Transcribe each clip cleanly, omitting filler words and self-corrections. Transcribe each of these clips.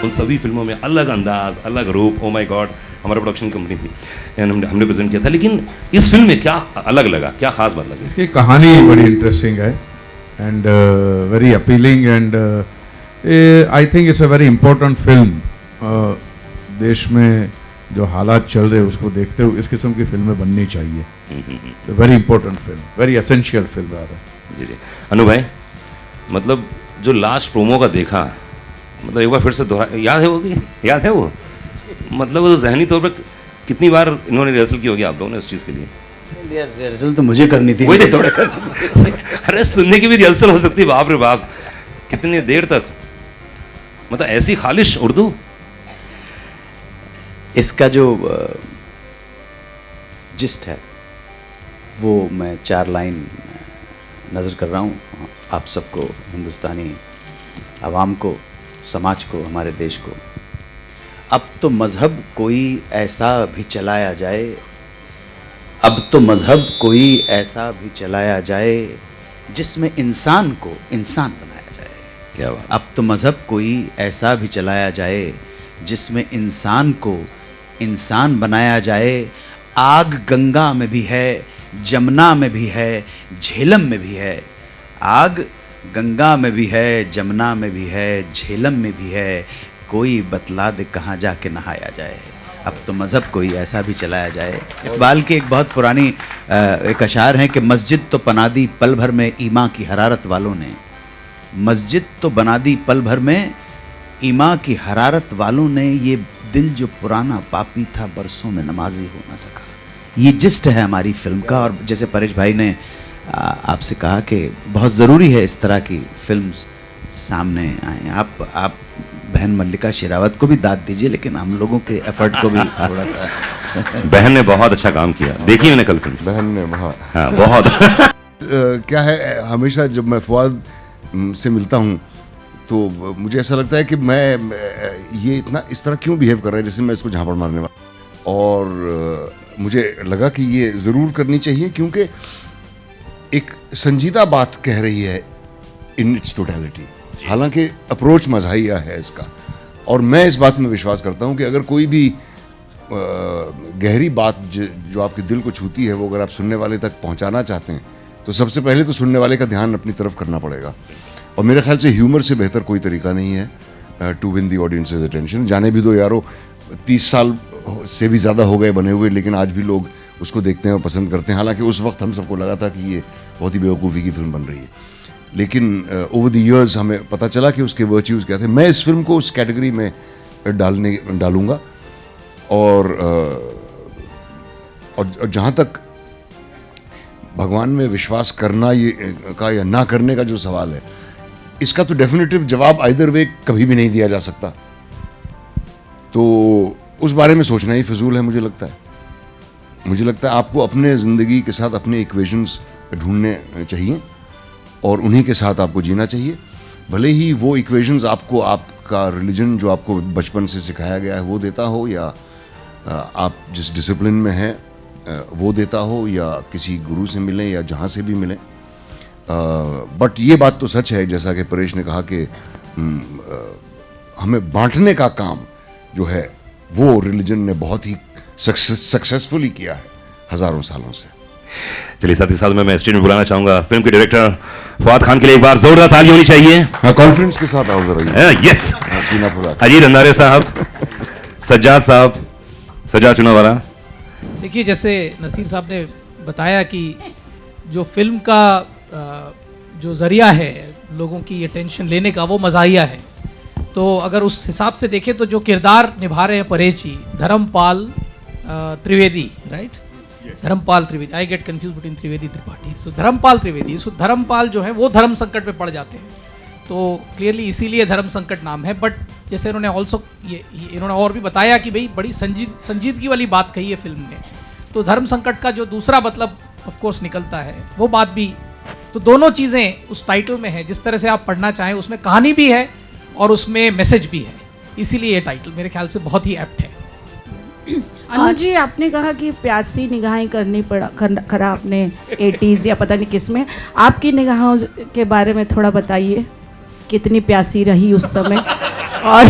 उन सभी फिल्मों में अलग अंदाज, अलग रूप, ओ माय गॉड, हमारा प्रोडक्शन कंपनी थी, हमने प्रेजेंट किया था। लेकिन इस फिल्म में क्या अलग लगा, क्या खास बात लगी? इसकी कहानी बड़ी इंटरेस्टिंग है and very appealing and I think it's a very important film. देश में जो हालात चल रहे हैं उसको देखते हुए इस किस्म की फिल्में बननी चाहिए। Very important film, very essential film आ रहा है। जी जी। अनु भाई, मतलब जो लास्ट प्रोमो का देखा, मतलब एक बार फिर से दोहरा, याद है वो कि याद है वो, मतलब वो जहनी तौर पर कितनी बार इन्होंने रिहर्सल की होगी आप लोगों ने उस चीज़ के लिए? रिहर्सल तो मुझे करनी थी। वही थोड़ा अरे सुनने की भी रिहर्सल हो सकती है, बाप रे बाप, कितनी देर तक, मतलब ऐसी खालिश उर्दू। इसका जो जिस्ट है वो मैं 4 लाइन नज़र कर रहा हूँ आप सबको, हिंदुस्तानी आवाम को, समाज को, हमारे देश को। अब तो मज़हब कोई ऐसा भी चलाया जाए, अब तो मज़हब कोई ऐसा भी चलाया जाए जिसमें इंसान को इंसान बनाया जाए। क्या बात। अब तो मज़हब कोई ऐसा भी चलाया जाए जिसमें इंसान को इंसान बनाया जाए। आग गंगा में भी है, जमुना में भी है, झेलम में भी है। आग गंगा में भी है, जमुना में भी है, झेलम में भी है। कोई बतला दे कहाँ जाके नहाया जाए। अब तो मज़हब कोई ऐसा भी चलाया जाए। इकबाल की एक बहुत पुरानी एक अशार है कि मस्जिद तो बना दी पल भर में ईमा की हरारत वालों ने। मस्जिद तो बना दी पल भर में ईमा की हरारत वालों ने। ये दिल जो पुराना पापी था बरसों में नमाजी हो ना सका। ये जिस्ट है हमारी फिल्म का। और जैसे परेश भाई ने आपसे कहा कि बहुत ज़रूरी है इस तरह की फिल्म्स सामने आए। आप बहन मल्लिका शेरावत को भी दाद दीजिए, लेकिन हम लोगों के एफर्ट को भी थोड़ा सा। बहन ने बहुत अच्छा काम किया, देखी मैंने कल फिल्म। बहन ने वहाँ हाँ बहुत क्या है, हमेशा जब मैं फवाद से मिलता हूँ तो मुझे ऐसा लगता है कि मैं ये इतना इस तरह क्यों बिहेव कर रहा है जैसे मैं इसको झापड़ मारने वाला। और मुझे लगा कि ये ज़रूर करनी चाहिए क्योंकि एक संजीदा बात कह रही है इन इट्स टोटलिटी। हालांकि अप्रोच मज़ाहिया है इसका, और मैं इस बात में विश्वास करता हूँ कि अगर कोई भी गहरी बात जो आपके दिल को छूती है वो अगर आप सुनने वाले तक पहुँचाना चाहते हैं तो सबसे पहले तो सुनने वाले का ध्यान अपनी तरफ करना पड़ेगा। और मेरे ख्याल से ह्यूमर से बेहतर कोई तरीका नहीं है to win the audience's attention. जाने भी दो यारो, 30 साल से भी ज़्यादा हो गए बने हुए, लेकिन आज भी लोग उसको देखते हैं और पसंद करते हैं। हालांकि उस वक्त हम सबको लगा था कि ये बहुत ही बेवकूफ़ी की फिल्म बन रही है, लेकिन ओवर द इयर्स हमें पता चला कि उसके वर्च्यूज़ क्या थे। मैं इस फिल्म को उस कैटेगरी में डालूँगा। और जहाँ तक भगवान में विश्वास करना का या ना करने का जो सवाल है, इसका तो डेफिनेटिव जवाब आइदर वे कभी भी नहीं दिया जा सकता। तो उस बारे में सोचना ही फिजूल है मुझे लगता है। आपको अपने ज़िंदगी के साथ अपने इक्वेशंस ढूंढने चाहिए और उन्हीं के साथ आपको जीना चाहिए। भले ही वो इक्वेशंस आपको आपका रिलीजन जो आपको बचपन से सिखाया गया है वो देता हो, या आप जिस डिसिप्लिन में हैं वो देता हो, या किसी गुरु से मिलें या जहाँ से भी मिलें। बट ये बात तो सच है जैसा कि परेश ने कहा कि हमें बांटने का काम जो है वो रिलीजन ने बहुत ही सक्सेसफुली किया है हज़ारों सालों से। चलिए साथ ही साथ मैं स्टेज में बुलाना चाहूंगा फिल्म के डायरेक्टर फवाद खान के लिए एक बार जोरदार ताली होनी चाहिए। हाँ, कॉन्फ्रेंस के साथ आओ जरा। यस, सीना फुला अजीत अंधारे साहब, सज्जाद साहब, सज्जाद चुनावाला। देखिए, जैसे नसीर साहब ने बताया कि जो फिल्म का जो ज़रिया है लोगों की अटेंशन लेने का वो मज़ाहिया है। तो अगर उस हिसाब से देखें तो जो किरदार निभा रहे हैं Paresh ji, Dharampal Trivedi, right, Dharampal Trivedi, I get confuse between Trivedi Tripathi. So Dharampal Trivedi, so Dharampal जो है वो धर्म संकट में पड़ जाते हैं, तो क्लियरली इसीलिए धर्म संकट नाम है। बट जैसे इन्होंने ऑल्सो इन्होंने और भी बताया कि भाई बड़ी संजीदगी वाली बात कही है फिल्म में, तो धर्म संकट का जो दूसरा मतलब ऑफ कोर्स निकलता है वो बात भी। तो दोनों चीज़ें उस टाइटल में है, जिस तरह से आप पढ़ना चाहें उसमें कहानी भी है और उसमें मैसेज भी है, इसीलिए ये टाइटल मेरे ख्याल से बहुत ही एप्ट है। अनु जी, आपने कहा कि प्यासी निगाहें करनी करा आपने 80s या पता नहीं किस में। आपकी निगाहों के बारे में थोड़ा बताइए, कितनी प्यासी रही उस समय और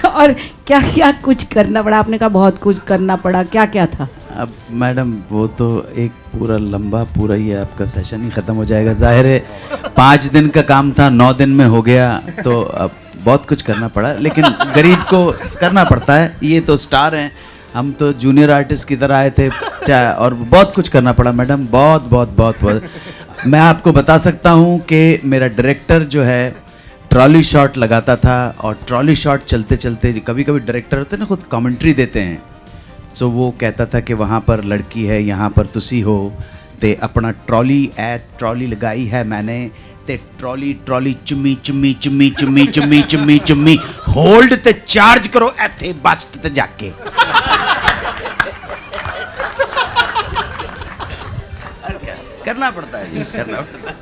और क्या क्या कुछ करना पड़ा? आपने कहा बहुत कुछ करना पड़ा, क्या क्या था? अब मैडम वो तो एक पूरा लंबा पूरा ही आपका सेशन ही ख़त्म हो जाएगा। जाहिर है 5 दिन का काम था 9 दिन में हो गया, तो अब बहुत कुछ करना पड़ा, लेकिन गरीब को करना पड़ता है। ये तो स्टार हैं, हम तो जूनियर आर्टिस्ट की तरह आए थे और बहुत कुछ करना पड़ा मैडम, बहुत बहुत बहुत बहुत। मैं आपको बता सकता हूँ कि मेरा डायरेक्टर जो है ट्रॉली शॉट लगाता था, और ट्रॉली शॉट चलते चलते कभी कभी डायरेक्टर होते हैं ना, खुद कमेंट्री देते हैं, सो वो कहता था कि वहाँ पर लड़की है, यहाँ पर तुसी हो, ते अपना ट्रॉली लगाई है मैंने, ते ट्रॉली चुम्मी चुम्मी चुम्मी चुम्मी चुम्मी चुम्मी चुम्मी होल्ड ते चार्ज करो ऐथे बस ते जाके। करना पड़ता है जी, करना पड़ता है।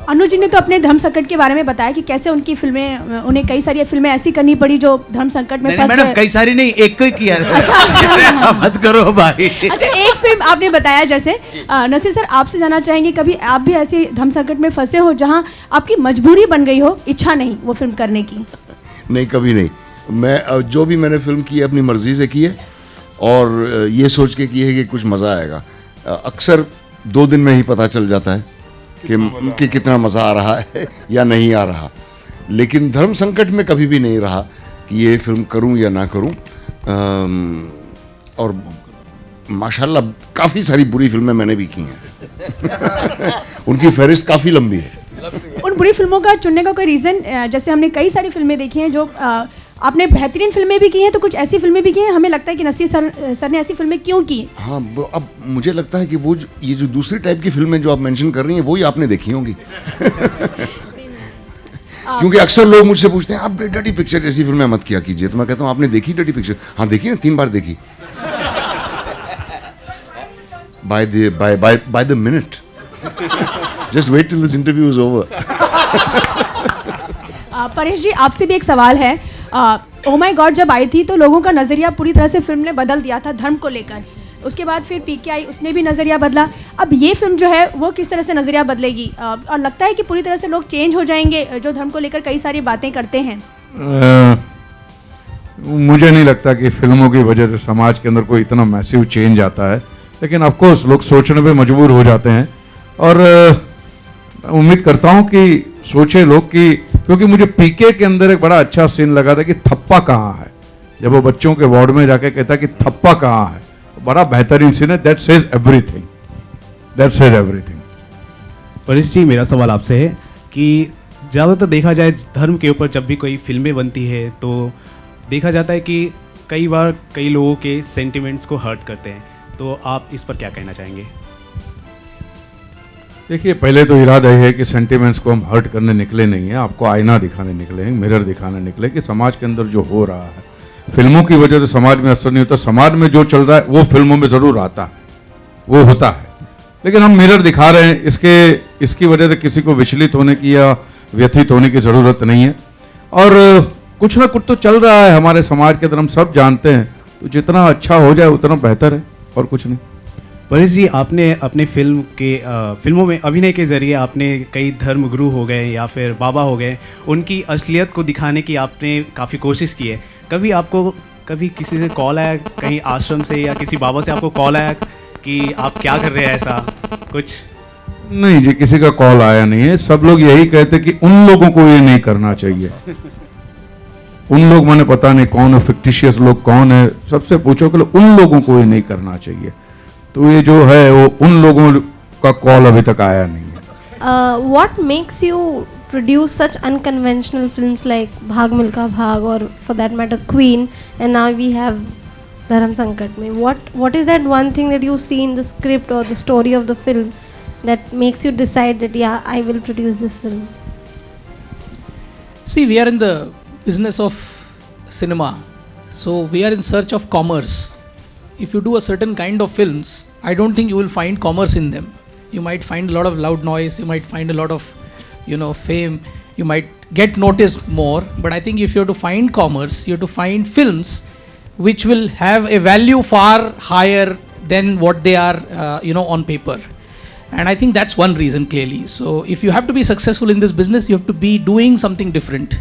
अनु जी ने तो अपने धर्म संकट के बारे में बताया कि कैसे उनकी फिल्में, उन्हें कई सारी फिल्में ऐसी करनी पड़ी जो धर्म संकट में फंस मैडम गए। कई सारी नहीं, एक को ही किया। ऐसा मत करो भाई। अच्छा, एक फिल्म आपने बताया जैसे नसीर सर, आपसे जानना चाहेंगे कभी आप भी ऐसे धर्म संकट में फंसे हो जहां आपकी मजबूरी बन गई हो, इच्छा नहीं वो फिल्म करने की? नहीं, कभी नहीं। मैं जो भी मैंने फिल्म की है अपनी मर्जी से की है, और ये सोच के की है कि कुछ मज़ा आएगा। अक्सर 2 दिन में ही पता चल जाता है कि कितना मज़ा आ रहा है या नहीं आ रहा। लेकिन धर्म संकट में कभी भी नहीं रहा कि ये फिल्म करूं या ना करूं। और माशाल्लाह काफ़ी सारी बुरी फिल्में मैंने भी की हैं। उनकी फहरिस्त काफ़ी लंबी है। उन बुरी फिल्मों का चुनने का कोई रीज़न? जैसे हमने कई सारी फिल्में देखी हैं जो आपने बेहतरीन फिल्में भी की हैं, तो कुछ ऐसी फिल्में भी की हैं हमें लगता है कि नसीर सर ने ऐसी फिल्में क्यों की? हाँ, अब मुझे लगता है कि ये जो दूसरी टाइप की फिल्में जो आप मेंशन कर रही हैं वही आपने देखी होंगी। क्योंकि अक्सर लोग मुझसे पूछते हैं आप डर्टी पिक्चर जैसी फिल्में मत किया कीजिए, तो मैं कहता हूँ आपने देखी डर्टी पिक्चर? हाँ देखी ना, 3 बार देखी। by the minute. Just wait till this interview is over. Paresh जी, आपसे भी एक सवाल है। ओ माय गॉड जब आई थी तो लोगों का नज़रिया पूरी तरह से फिल्म ने बदल दिया था धर्म को लेकर। उसके बाद फिर पीके आई, उसने भी नज़रिया बदला। अब ये फिल्म जो है वो किस तरह से नज़रिया बदलेगी? और लगता है कि पूरी तरह से लोग चेंज हो जाएंगे जो धर्म को लेकर कई सारी बातें करते हैं। मुझे नहीं लगता कि फिल्मों की वजह से समाज के अंदर कोई इतना मैसिव चेंज आता है, लेकिन ऑफ कोर्स लोग सोचने पे मजबूर हो जाते हैं। और उम्मीद करता हूं कि सोचे लोग कि, क्योंकि मुझे पीके के अंदर एक बड़ा अच्छा सीन लगा था कि थप्पा कहाँ है, जब वो बच्चों के वार्ड में जाके कहता कि थप्पा कहाँ है, बड़ा बेहतरीन सीन है। That says everything, that says everything. Paresh ji, मेरा सवाल आपसे है कि ज़्यादातर देखा जाए धर्म के ऊपर जब भी कोई फिल्में बनती है तो देखा जाता है कि कई बार कई लोगों के सेंटिमेंट्स को हर्ट करते हैं, तो आप इस पर क्या कहना चाहेंगे? देखिए, पहले तो इरादा ये है कि सेंटिमेंट्स को हम हर्ट करने निकले नहीं हैं, आपको आईना दिखाने निकले हैं, मिरर दिखाने निकले कि समाज के अंदर जो हो रहा है, फिल्मों की वजह से समाज में असर नहीं होता। समाज में जो चल रहा है वो फिल्मों में ज़रूर आता है, वो होता है, लेकिन हम मिरर दिखा रहे हैं। इसकी वजह से किसी को विचलित होने की या व्यथित होने की ज़रूरत नहीं है। और कुछ ना कुछ तो चल रहा है हमारे समाज के अंदर, हम सब जानते हैं, तो जितना अच्छा हो जाए उतना बेहतर है, और कुछ नहीं। परेश जी, आपने अपने फिल्मों में अभिनय के ज़रिए आपने कई धर्म गुरु हो गए या फिर बाबा हो गए, उनकी असलियत को दिखाने की आपने काफ़ी कोशिश की है। कभी किसी से कॉल आया, कहीं आश्रम से या किसी बाबा से आपको कॉल आया कि आप क्या कर रहे हैं, ऐसा कुछ? नहीं जी, किसी का कॉल आया नहीं है। सब लोग यही कहते कि उन लोगों को ये नहीं करना चाहिए। उन लोग, मैंने पता नहीं कौन है, फिक्टिशियस लोग कौन है, सबसे पूछो कि उन लोगों को ये नहीं करना चाहिए। तो ये जो है वो उन लोगों का कॉल अभी तक आया नहीं है। What makes you produce such unconventional films like Bhag Milka Bhag, or for that matter Queen, and now we have Dharam Sankat mein? What is that one thing that you see in the script or the story of the film that makes you decide that yeah, I will produce this film? See, we are in the business of cinema, so we are in search of commerce. If you do a certain kind of films, I don't think you will find commerce in them. You might find a lot of loud noise, you might find a lot of, fame, you might get noticed more, but I think if you have to find commerce, you have to find films which will have a value far higher than what they are, on paper. And I think that's one reason clearly. So if you have to be successful in this business, you have to be doing something different.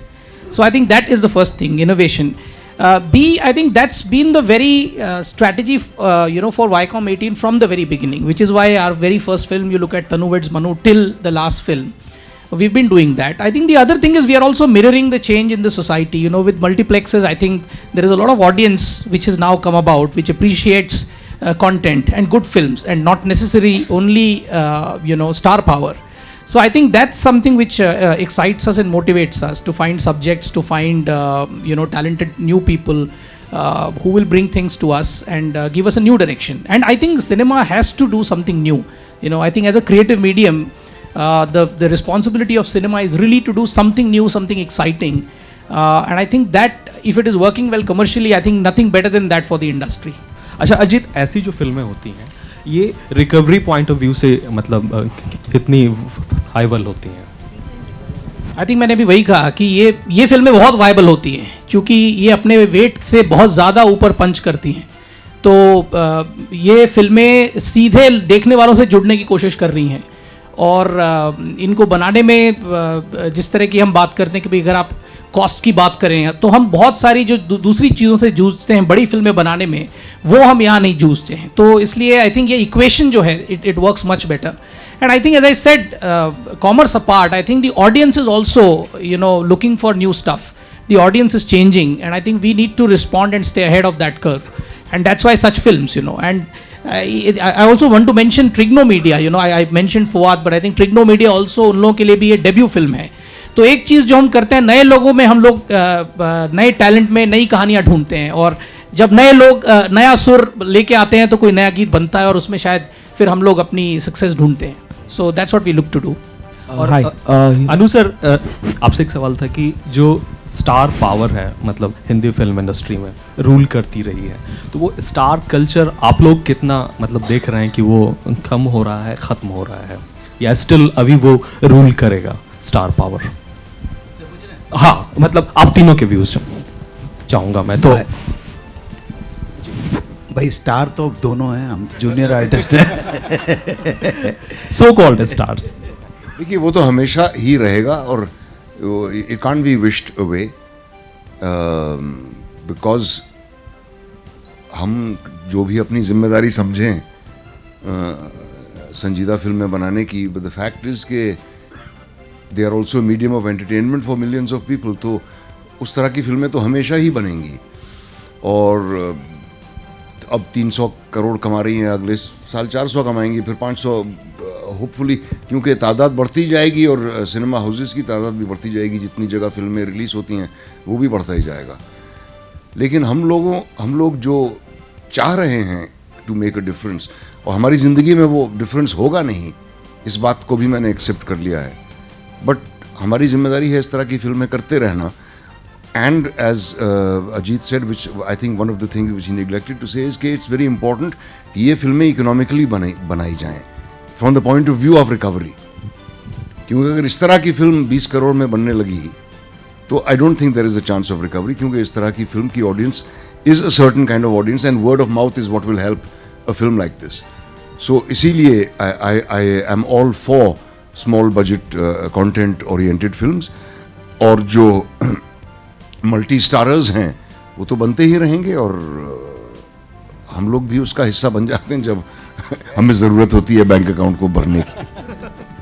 So I think that is the first thing, innovation. B, I think that's been the very strategy, for Viacom 18 from the very beginning, which is why our very first film, you look at Tanu Weds Manu till the last film, we've been doing that. I think the other thing is we are also mirroring the change in the society. With multiplexes, I think there is a lot of audience which has now come about, which appreciates content and good films and not necessarily only, star power. So I think that's something which excites us and motivates us to find subjects, to find, talented new people who will bring things to us and give us a new direction. And I think cinema has to do something new. I think as a creative medium, the responsibility of cinema is really to do something new, something exciting. And I think that if it is working well commercially, I think nothing better than that for the industry. अच्छा अजीत, ऐसी जो फिल्में होती हैं ये recovery point of view से मतलब कितनी वाइबल होती हैं? आई थिंक मैंने भी वही कहा कि ये फिल्में बहुत वाइबल होती हैं क्योंकि ये अपने वेट से बहुत ज़्यादा ऊपर पंच करती हैं. तो ये फिल्में सीधे देखने वालों से जुड़ने की कोशिश कर रही हैं और इनको बनाने में जिस तरह की हम बात करते हैं कि भाई अगर आप कॉस्ट की बात करें तो हम बहुत सारी जो दूसरी चीज़ों से जूझते हैं बड़ी फिल्में बनाने में, वो हम यहाँ नहीं जूझते हैं. तो इसलिए आई थिंक ये इक्वेशन जो है it works much better. And I think, as I said, commerce apart, I think the audience is also, looking for new stuff. The audience is changing, and I think we need to respond and stay ahead of that curve. And that's why such films, And I also want to mention Trignomedia. I mentioned Fuad, but I think Trignomedia also उन लोगों के लिए भी ये debut film है. तो एक चीज़ जो हम करते हैं, नए लोगों में हम लोग नए टैलेंट में नई कहानियाँ ढूंढते हैं और जब नए लोग नया सुर लेके आते हैं तो कोई नया गीत बनता है और उसमें शायद फिर हम लोग अपनी सक्सेस ढूंढते हैं. So that's what we look to do. और अनु सर, आपसे एक सवाल था कि जो स्टार पावर है मतलब हिंदी फिल्म इंडस्ट्री में रूल करती रही है, तो वो स्टार कल्चर आप लोग कितना मतलब देख रहे हैं कि वो कम हो रहा है, ख़त्म हो रहा है, या स्टिल अभी वो रूल करेगा स्टार पावर? हाँ, मतलब आप तीनों के व्यूज चाहूँगा मैं. तो भाई स्टार तो दोनों हैं, हम तो जूनियर आर्टिस्ट हैं. So called stars. देखिए वो तो हमेशा ही रहेगा और it can't be wished away because हम जो भी अपनी जिम्मेदारी समझें संजीदा फिल्में बनाने की, बट द फैक्ट इज़ के they are also medium of entertainment for millions of people. तो उस तरह की फिल्में तो हमेशा ही बनेंगी और अब 300 करोड़ कमा रही हैं, अगले साल 400 कमाएंगी, फिर 500 होपफुली, क्योंकि तादाद बढ़ती जाएगी और सिनेमा हाउसेस की तादाद भी बढ़ती जाएगी. जितनी जगह फिल्में रिलीज़ होती हैं वो भी बढ़ता ही जाएगा. लेकिन हम लोग जो चाह रहे हैं टू मेक अ डिफरेंस, और हमारी ज़िंदगी में वो डिफरेंस होगा नहीं, इस बात को भी मैंने एक्सेप्ट कर लिया है. बट हमारी जिम्मेदारी है इस तरह की फिल्में करते रहना. And as Ajit said, which I think one of the things which he neglected to say is कि it's very important कि ये फिल्में इकोनॉमिकली बनाई जाएं from the point of view of recovery. क्योंकि अगर इस तरह की फिल्म 20 करोड़ में बनने लगी तो I don't think there is a chance of recovery, क्योंकि इस तरह की फिल्म की audience is a certain kind of audience and word of mouth is what will help a film like this. So इसीलिए I am all for small budget content oriented films, और जो multi starrers हैं वो तो बनते ही रहेंगे और हम लोग भी उसका हिस्सा बन जाते हैं जब हमें ज़रूरत होती है बैंक अकाउंट को भरने की.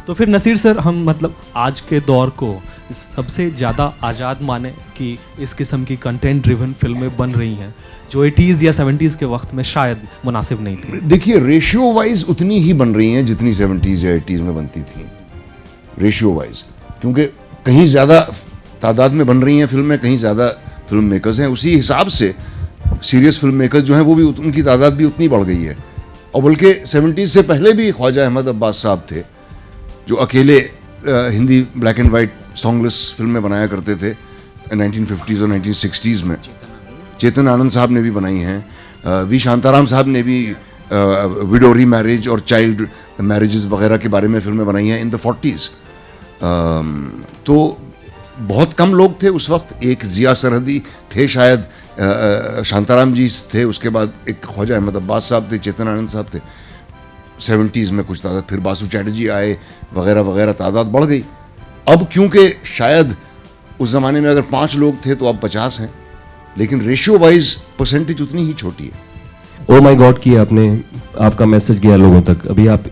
तो फिर नसीर सर, हम मतलब आज के दौर को सबसे ज़्यादा आज़ाद माने कि इस किस्म की कंटेंट ड्रिवन फिल्में बन रही हैं जो 80s या 70s के वक्त में शायद मुनासिब नहीं थी. देखिए रेशियो वाइज उतनी ही बन रही हैं जितनी 70s या 80s में बनती थी, रेशियो वाइज, क्योंकि कहीं ज़्यादा तादाद में बन रही हैं फिल्में, कहीं ज़्यादा फिल्म मेकर्स हैं. उसी हिसाब से सीरियस फिल्म मेकर्स जो हैं वो भी उनकी तादाद भी उतनी बढ़ गई है. और बल्कि 70s से पहले भी ख्वाजा अहमद अब्बास साहब थे जो अकेले Hindi black and white songless फिल्में बनाया करते थे 1950s और 1960s में. चेतन आनंद साहब ने भी बनाई हैं, वी शांताराम साहब ने भी विडो री मैरिज और चाइल्ड मैरिजेस वगैरह के बारे में फिल्में बनाई हैं इन द 40s. तो बहुत कम लोग थे उस वक्त. एक जिया सरहदी थे शायद, शांताराम जी थे, उसके बाद एक ख्वाजा अहमद अब्बास साहब थे, चेतन आनंद साहब थे 70s में कुछ तादाद, फिर बासु चैटर्जी आए वगैरह वगैरह, तादाद बढ़ गई. अब क्योंकि शायद उस ज़माने में अगर 5 लोग थे तो अब 50 हैं, लेकिन रेशियो वाइज परसेंटेज उतनी ही छोटी है। ओ माय गॉड की आपने, आपका मैसेज गया लोगों तक। अभी आप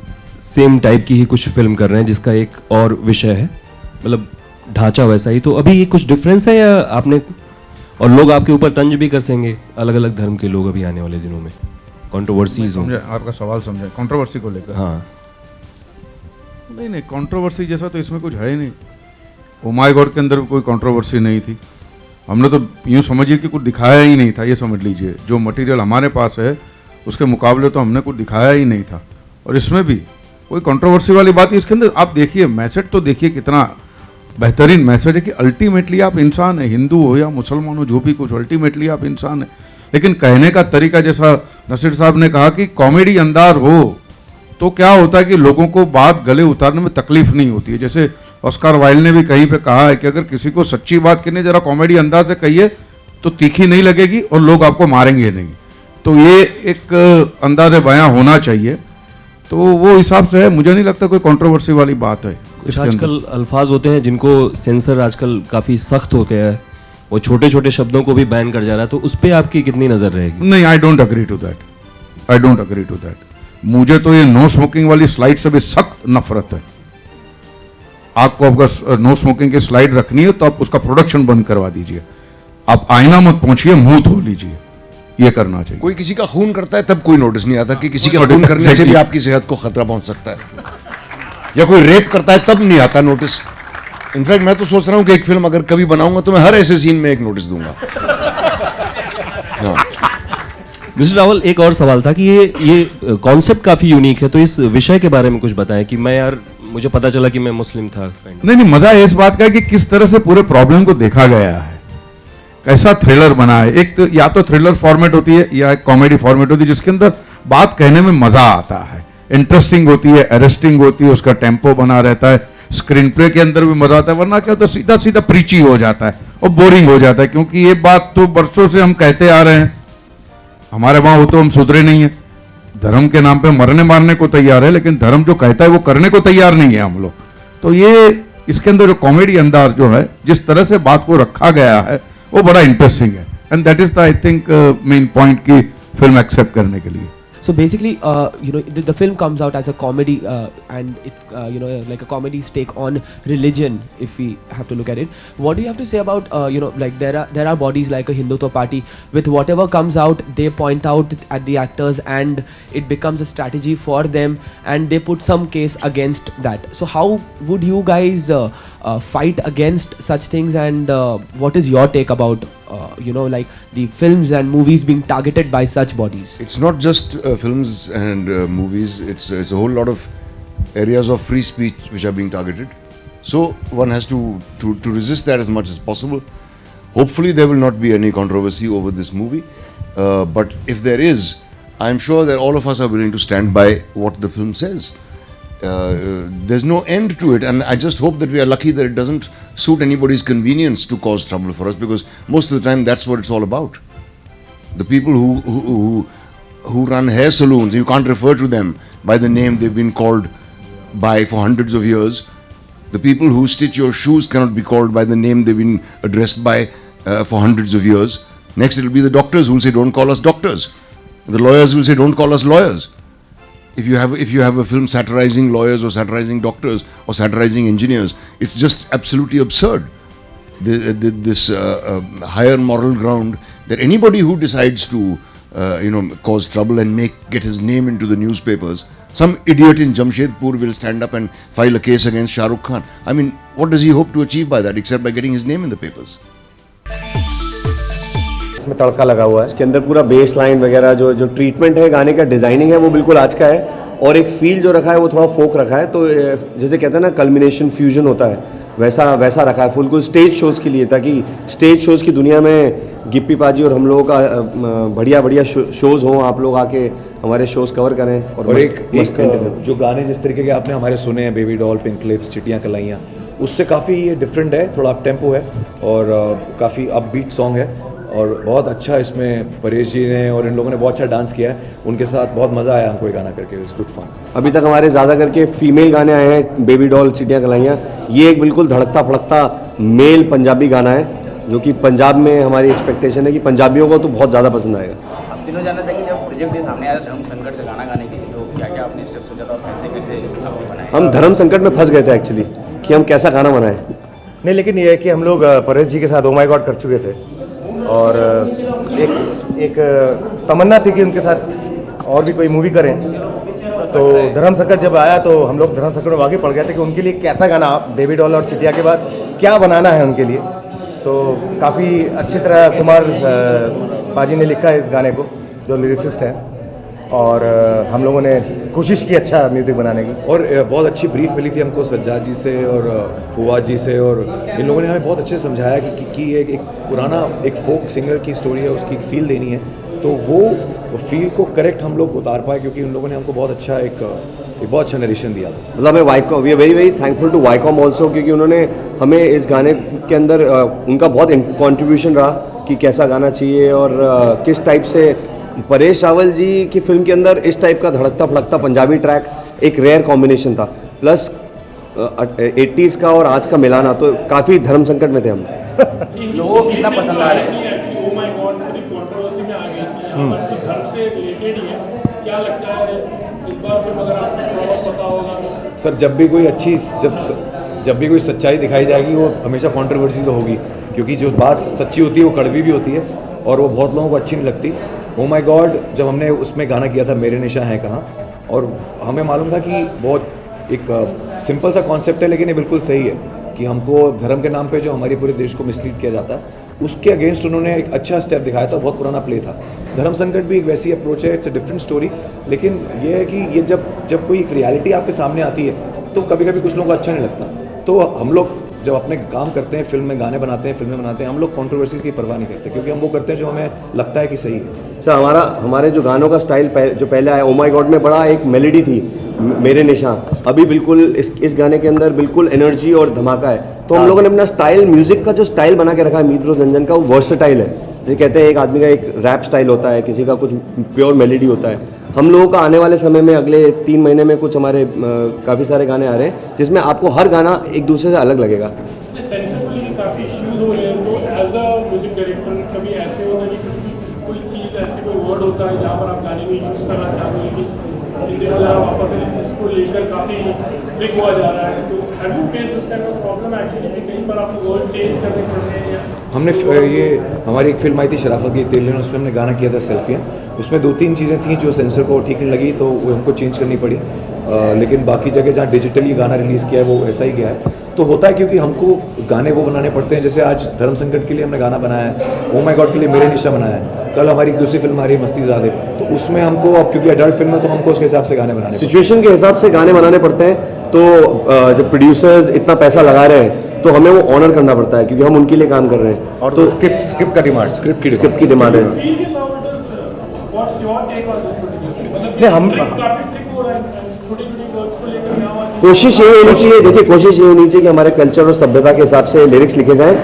सेम टाइप की ही कुछ फिल्म कर रहे हैं जिसका एक और विषय है, मतलब ढांचा वैसा ही, तो अभी ये कुछ डिफरेंस है या आपने, और लोग आपके ऊपर तंज भी कसेंगे अलग अलग धर्म के लोग अभी आने वाले दिनों में, कंट्रोवर्सीज हो? आपका सवाल समझे, कंट्रोवर्सी को लेकर? हाँ नहीं, कंट्रोवर्सी जैसा तो इसमें कुछ है ही नहीं। ओ माय गॉड के अंदर कोई कंट्रोवर्सी नहीं थी। हमने तो यूँ समझिए कि कुछ दिखाया ही नहीं था, ये समझ लीजिए। जो मटेरियल हमारे पास है उसके मुकाबले तो हमने कुछ दिखाया ही नहीं था, और इसमें भी कोई कंट्रोवर्सी वाली बात है। इसके अंदर आप देखिए मैसेज तो देखिए, कितना बेहतरीन मैसेज है कि अल्टीमेटली आप इंसान है, हिंदू हो या मुसलमान हो, जो भी कुछ, अल्टीमेटली आप इंसान है। लेकिन कहने का तरीका, जैसा नसीर साहब ने कहा कि कॉमेडी अंदाज हो तो क्या होता है कि लोगों को बात गले उतारने में तकलीफ नहीं होती है। जैसे ऑस्कार वाइल्ड ने भी कहीं पे कहा है कि अगर किसी को सच्ची बात करनी, जरा कॉमेडी अंदाज से कहिए तो तीखी नहीं लगेगी और लोग आपको मारेंगे नहीं। तो ये एक अंदाज बयां होना चाहिए, तो वो हिसाब से है। मुझे नहीं लगता कोई कंट्रोवर्सी वाली बात है। कुछ आजकल अल्फाज होते हैं जिनको सेंसर आजकल काफ़ी सख्त हो गया है, वो छोटे छोटे शब्दों को भी बैन कर जा रहा है, तो उस पर आपकी कितनी नज़र रहेगी? नहीं, I don't agree to that, I don't agree to that. मुझे तो ये नो स्मोकिंग वाली स्लाइड से भी सख्त नफरत है। आपको अगर नो स्मोकिंग की स्लाइड रखनी है तो आप उसका प्रोडक्शन बंद करवा दीजिए, आप आईना मत पहुंचिए, मुंह धो लीजिए, ये करना चाहिए। कोई किसी का खून करता है तब कोई नोटिस नहीं आता कि किसी का खून करने से भी आपकी सेहत को खतरा पहुंच सकता है, या कोई रेप करता है तब नहीं आता नोटिस। इनफैक्ट मैं तो सोच रहा हूं कि एक फिल्म अगर कभी बनाऊंगा तो मैं हर ऐसे सीन में एक नोटिस दूंगा। हाँ। मिस्टर रावल, एक और सवाल था कि ये कॉन्सेप्ट काफी यूनिक है, तो इस विषय के बारे में कुछ बताएं कि मैं यार, मुझे पता चला कि मैं मुस्लिम था। नहीं, मजा इस बात का है कि किस तरह से पूरे प्रॉब्लम को देखा गया है, कैसा थ्रिलर बना है। एक तो या तो थ्रिलर फॉर्मेट होती है या एक कॉमेडी फॉर्मेट होती है, जिसके अंदर बात कहने में मजा आता है, इंटरेस्टिंग होती है, अरेस्टिंग होती है, उसका टेम्पो बना रहता है, स्क्रीन प्ले के अंदर भी मजा आता है। वरना क्या होता है, सीधा सीधा प्रीची हो जाता है और बोरिंग हो जाता है, क्योंकि ये बात तो बरसों से हम कहते आ रहे हैं, हमारे वहां हो तो हम सुधरे नहीं है। धर्म के नाम पे मरने मारने को तैयार है, लेकिन धर्म जो कहता है वो करने को तैयार नहीं है हम लोग। तो ये इसके अंदर जो कॉमेडी अंदाज जो है, जिस तरह से बात को रखा गया है, वो बड़ा इंटरेस्टिंग है, and that is the I think main point की फिल्म एक्सेप्ट करने के लिए। So basically, the film comes out as a comedy, and it, like a comedy's take on religion. If we have to look at it, what do you have to say about, like there are bodies like a Hindutva party, with whatever comes out, they point out at the actors, and it becomes a strategy for them, and they put some case against that. So how would you guys fight against such things, and what is your take about, like the films and movies being targeted by such bodies? It's not just films and movies, it's a whole lot of areas of free speech which are being targeted. So one has to resist that as much as possible. Hopefully there will not be any controversy over this movie, but if there is, I'm sure that all of us are willing to stand by what the film says. There's no end to it, and I just hope that we are lucky that it doesn't suit anybody's convenience to cause trouble for us, because most of the time that's what it's all about. The people who run hair saloons, you can't refer to them by the name they've been called by for hundreds of years. The people who stitch your shoes cannot be called by the name they've been addressed by for hundreds of years. Next it'll be the doctors who will say don't call us doctors. The lawyers will say don't call us lawyers. If you have a film satirizing lawyers or satirizing doctors or satirizing engineers, it's just absolutely absurd. This higher moral ground that anybody who decides to cause trouble and get his name into the newspapers, some idiot in Jamshedpur will stand up and file a case against Shah Rukh Khan. I mean, what does he hope to achieve by that except by getting his name in the papers? इसमें तड़का लगा हुआ है, इसके अंदर पूरा base line वगैरह जो treatment है, गाने का डिज़ाइनिंग है, वो बिल्कुल आज का है, और एक फील जो रखा है वो थोड़ा फोक रखा है। तो जैसे कहते हैं ना, कल्मिनेशन फ्यूजन होता है, वैसा रखा है फुल स्टेज शोज़ के लिए, ताकि स्टेज शोज़ की दुनिया में गिप्पी पाजी और हम लोगों का बढ़िया शोज़ हों, आप लोग आके हमारे शोज़ कवर करें। और एक जो गाने जिस तरीके के आपने हमारे सुने हैं, बेबी डॉल, पिंक लिप्स, चिट्टियाँ कलाइयाँ, उससे काफ़ी ये डिफरेंट है, थोड़ा अप टेम्पो है और काफ़ी अपबीट सॉन्ग है, और बहुत अच्छा इसमें परेश जी ने और इन लोगों ने बहुत अच्छा डांस किया है, उनके साथ बहुत मज़ा आया हमको ये गाना करके, इट्स गुड फन। अभी तक हमारे ज़्यादा करके फीमेल गाने आए हैं, बेबी डॉल, चिट्टियाँ कलाइयाँ, ये एक बिल्कुल धड़कता फड़कता मेल पंजाबी गाना है, जो कि पंजाब में हमारी एक्सपेक्टेशन है कि पंजाबियों को तो बहुत ज़्यादा पसंद आएगा। अब तीनों जानना था कि जब प्रोजेक्ट के सामने आया धर्म संकट का गाना गाने के लिए, तो क्या क्या आपने स्टेप सोचा था और कैसे कैसे आपने बनाया? हम धर्म संकट में फंस गए थे एक्चुअली कि हम कैसा गाना बनाएं। नहीं, लेकिन ये है कि हम लोग परेश जी के साथ ओ माय गॉड कर चुके थे और एक तमन्ना थी कि उनके साथ और भी कोई मूवी करें। तो धर्म संकट जब आया तो हम लोग धर्म संकट में वाकई पड़ गए थे कि उनके लिए कैसा गाना, बेबी डॉल और चिटिया के बाद क्या बनाना है उनके लिए। तो काफ़ी अच्छी तरह कुमार पाजी ने लिखा है इस गाने को, जो लिरिसिस्ट हैं, और हम लोगों ने कोशिश की अच्छा म्यूज़िक बनाने की। और बहुत अच्छी ब्रीफ मिली थी हमको सज्जाद जी से और फुआद जी से, और इन लोगों ने हमें बहुत अच्छे से समझाया कि एक पुराना एक फोक सिंगर की स्टोरी है, उसकी फील देनी है, तो वो फील को करेक्ट हम लोग उतार पाए, क्योंकि उन लोगों ने हमको बहुत अच्छा एक बहुत अच्छा नरेशन दिया था। मतलब हमें Viacom, we are very very thankful to Viacom also, क्योंकि उन्होंने हमें इस गाने के अंदर उनका बहुत कॉन्ट्रीब्यूशन रहा कि कैसा गाना चाहिए और किस टाइप से। परेश रावल जी की फिल्म के अंदर इस टाइप का धड़कता फड़कता पंजाबी ट्रैक एक रेयर कॉम्बिनेशन था, प्लस 80s का और आज का मिलाना, तो काफ़ी धर्म संकट में थे हम। लोगों को कितना पसंद आ रहा है? सर, जब भी कोई अच्छी जब भी कोई सच्चाई दिखाई जाएगी वो हमेशा कंट्रोवर्सी तो होगी, क्योंकि जो बात सच्ची होती है वो कड़वी भी होती है और वो बहुत लोगों को अच्छी नहीं लगती। ओ माय गॉड जब हमने उसमें गाना किया था मेरे निशा हैं कहाँ, और हमें मालूम था कि बहुत एक सिंपल सा कॉन्सेप्ट है, लेकिन ये बिल्कुल सही है कि हमको धर्म के नाम पे जो हमारे पूरे देश को मिसलीड किया जाता है उसके अगेंस्ट उन्होंने एक अच्छा स्टेप दिखाया था। बहुत पुराना प्ले था। धर्म संकट भी एक वैसी अप्रोच है, इट्स अ डिफरेंट स्टोरी, लेकिन ये है कि ये जब कोई एक रियलिटी आपके सामने आती है तो कभी कभी कुछ लोगों को अच्छा नहीं लगता। तो हम लोग जब अपने काम करते हैं, फिल्म में गाने बनाते हैं, फिल्में बनाते हैं, हम लोग कंट्रोवर्सीज की परवाह नहीं करते, क्योंकि हम वो करते हैं जो हमें लगता है कि सही है। सर, हमारे जो गानों का स्टाइल जो पहले आया, ओ माय गॉड में बड़ा एक मेलोडी थी, मेरे निशान, अभी बिल्कुल इस गाने के अंदर बिल्कुल एनर्जी और धमाका है। तो हम लोगों ने अपना स्टाइल, म्यूजिक का जो स्टाइल बना के रखा है मीत रोज रंजन का, वो वर्सेटाइल है। जैसे कहते हैं एक आदमी का एक रैप स्टाइल होता है, किसी का कुछ प्योर मेलोडी होता है। हम लोगों का आने वाले समय में अगले 3 महीने में कुछ हमारे काफ़ी सारे गाने आ रहे हैं, जिसमें आपको हर गाना एक दूसरे से अलग लगेगा। काफ़ी इश्यूज हो रहे हैं, तो एज अ म्यूजिक डायरेक्टर कभी ऐसे होता है कि कोई चीज़ ऐसे कोई वर्ड होता है जहाँ पर आप गाने में यूज़ करना चाहते हैं कि वापस इसको लेकर काफ़ी ब्रेक हुआ जा रहा है, तो have you face this kind of problem actually कि कहीं पर आपको वर्ड चेंज करने पड़ रहे हैं? हमने ये हमारी एक फिल्म आई थी शराफत की तेल, उसमें हमने गाना किया था सेल्फियाँ। उसमें 2-3 चीज़ें थी जो सेंसर को ठीक नहीं लगी, तो वो हमको चेंज करनी पड़ी। लेकिन बाकी जगह जहाँ डिजिटली गाना रिलीज़ किया है वो ऐसा ही गया है। तो होता है क्योंकि हमको गाने वो बनाने पड़ते हैं। जैसे आज धर्म संकट के लिए हमने गाना बनाया है, ओ माय गॉड के लिए मेरे निशा बनाया है, कल हमारी दूसरी फिल्म आ रही है मस्ती ज़ादे, तो उसमें हमको अब क्योंकि अडल्ट फिल्म है तो हमको उसके हिसाब से गाने बनाने, सिचुएशन के हिसाब से गाने बनाने पड़ते हैं। तो जब प्रोड्यूसर्स इतना पैसा लगा रहे हैं तो हमें वो ऑनर करना पड़ता है, क्योंकि हम उनके लिए काम कर रहे हैं। और तो स्क्रिप्ट का डिमांड, स्क्रिप्ट की डिमांड है। नहीं, हम कोशिश ये होनी चाहिए, देखिए कोशिश ये होनी चाहिए कि हमारे कल्चर और सभ्यता के हिसाब से लिरिक्स लिखे जाएं,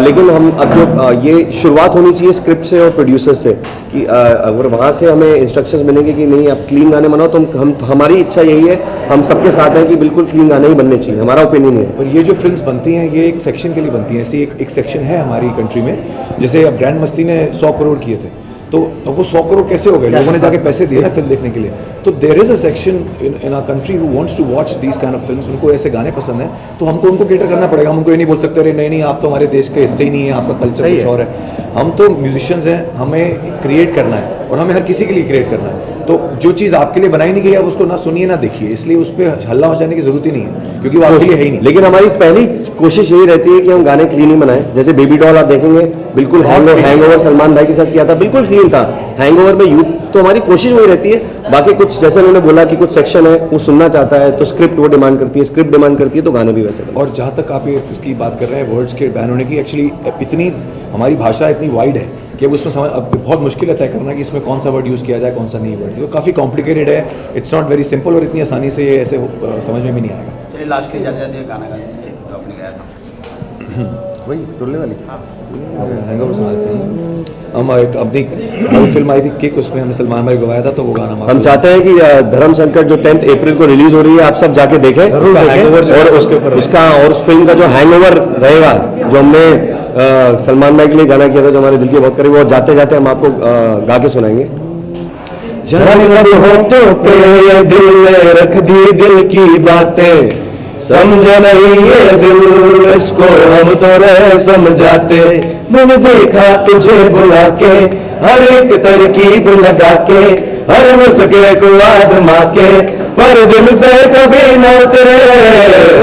लेकिन हम अब जो ये शुरुआत होनी चाहिए स्क्रिप्ट से और प्रोड्यूसर से, कि अगर वहाँ से हमें इंस्ट्रक्शंस मिलेंगे कि नहीं आप क्लीन गाने बनाओ, तो हम हमारी इच्छा यही है, हम सबके साथ हैं कि बिल्कुल क्लीन गाने ही बनने चाहिए, हमारा ओपिनियन है। पर ये जो फिल्म्स बनती हैं ये एक सेक्शन के लिए बनती हैं। ऐसी एक सेक्शन है हमारी कंट्री में, जैसे अब ग्रैंड मस्ती ने 100 करोड़ किए थे, तो अब वो 100 करोड़ कैसे हो गए? लोगों ने जाके पैसे दिए ना फिल्म देखने के लिए। तो there is a section in our country who wants to watch these kind of films. उनको ऐसे गाने पसंद हैं, तो हमको उनको केटर करना पड़ेगा। हम उनको ये नहीं बोल सकते अरे नहीं आप तो हमारे देश के हिस्से ही नहीं है, आपका कल्चर कुछ और है। हम तो म्यूजिशियंस हैं, हमें क्रिएट करना है और हमें हर किसी के लिए क्रिएट करना है। तो जो चीज़ आपके लिए बनाई नहीं गई आप उसको ना सुनिए ना देखिए, इसलिए उस पर हल्ला मचाने की जरूरत ही नहीं है, क्योंकि वो आपके लिए है ही नहीं। लेकिन हमारी पहली कोशिश यही रहती है कि हम गाने क्लीन ही बनाएं। जैसे बेबी डॉल आप देखेंगे, बिल्कुल हैंगओवर सलमान भाई के साथ किया था, बिल्कुल क्लीन था। हैंगओवर में यूथ, तो हमारी कोशिश वही रहती है। बाकी कुछ जैसे उन्होंने बोला कि कुछ सेक्शन है वो सुनना चाहता है, तो स्क्रिप्ट वो डिमांड करती है, स्क्रिप्ट डिमांड करती है, तो गाने भी वैसे। और जहाँ तक आप इसकी बात कर रहे हैं वर्ड्स के बैन होने की, एक्चुअली इतनी हमारी भाषा इतनी वाइड है कि अब उसमें समझ अब बहुत मुश्किल है तय करना कि इसमें कौन सा वर्ड यूज़ किया जाए, कौन सा नहीं वर्ड। तो काफ़ी कॉम्प्लिकेटेड है, इट्स नॉट वेरी सिंपल, और इतनी आसानी से ये ऐसे समझ में भी नहीं आएगा। चलिए लास्ट के जाते जाते गाना गाते आपने गाया था वही टुल्ले वाली हैंगओवर सुना देते हैं हम। एक अपनी फिल्म आई थी किक, उसमें हमने सलमान भाई गवाया था, तो वो गाना हम चाहते हैं कि धर्म संकट जो 10 अप्रैल को रिलीज हो रही है, आप सब जाके देखें और उसका और उस फिल्म का जो हैंगओवर रहेगा, जो हमने सलमान भाई के लिए गाना किया था, जो हमारे दिल के बहुत करीब, वो जाते जाते हम आपको गा के सुनाएंगे। होठों पे ये दिल में रख दी दिल की बातें, समझ नहीं ये दिल इसको हम तो रह समझाते। मैंने देखा तुझे बुला के हर एक तरकीब लगा के, हर मुस्के को आजमा के, पर दिल से कभी न उतरे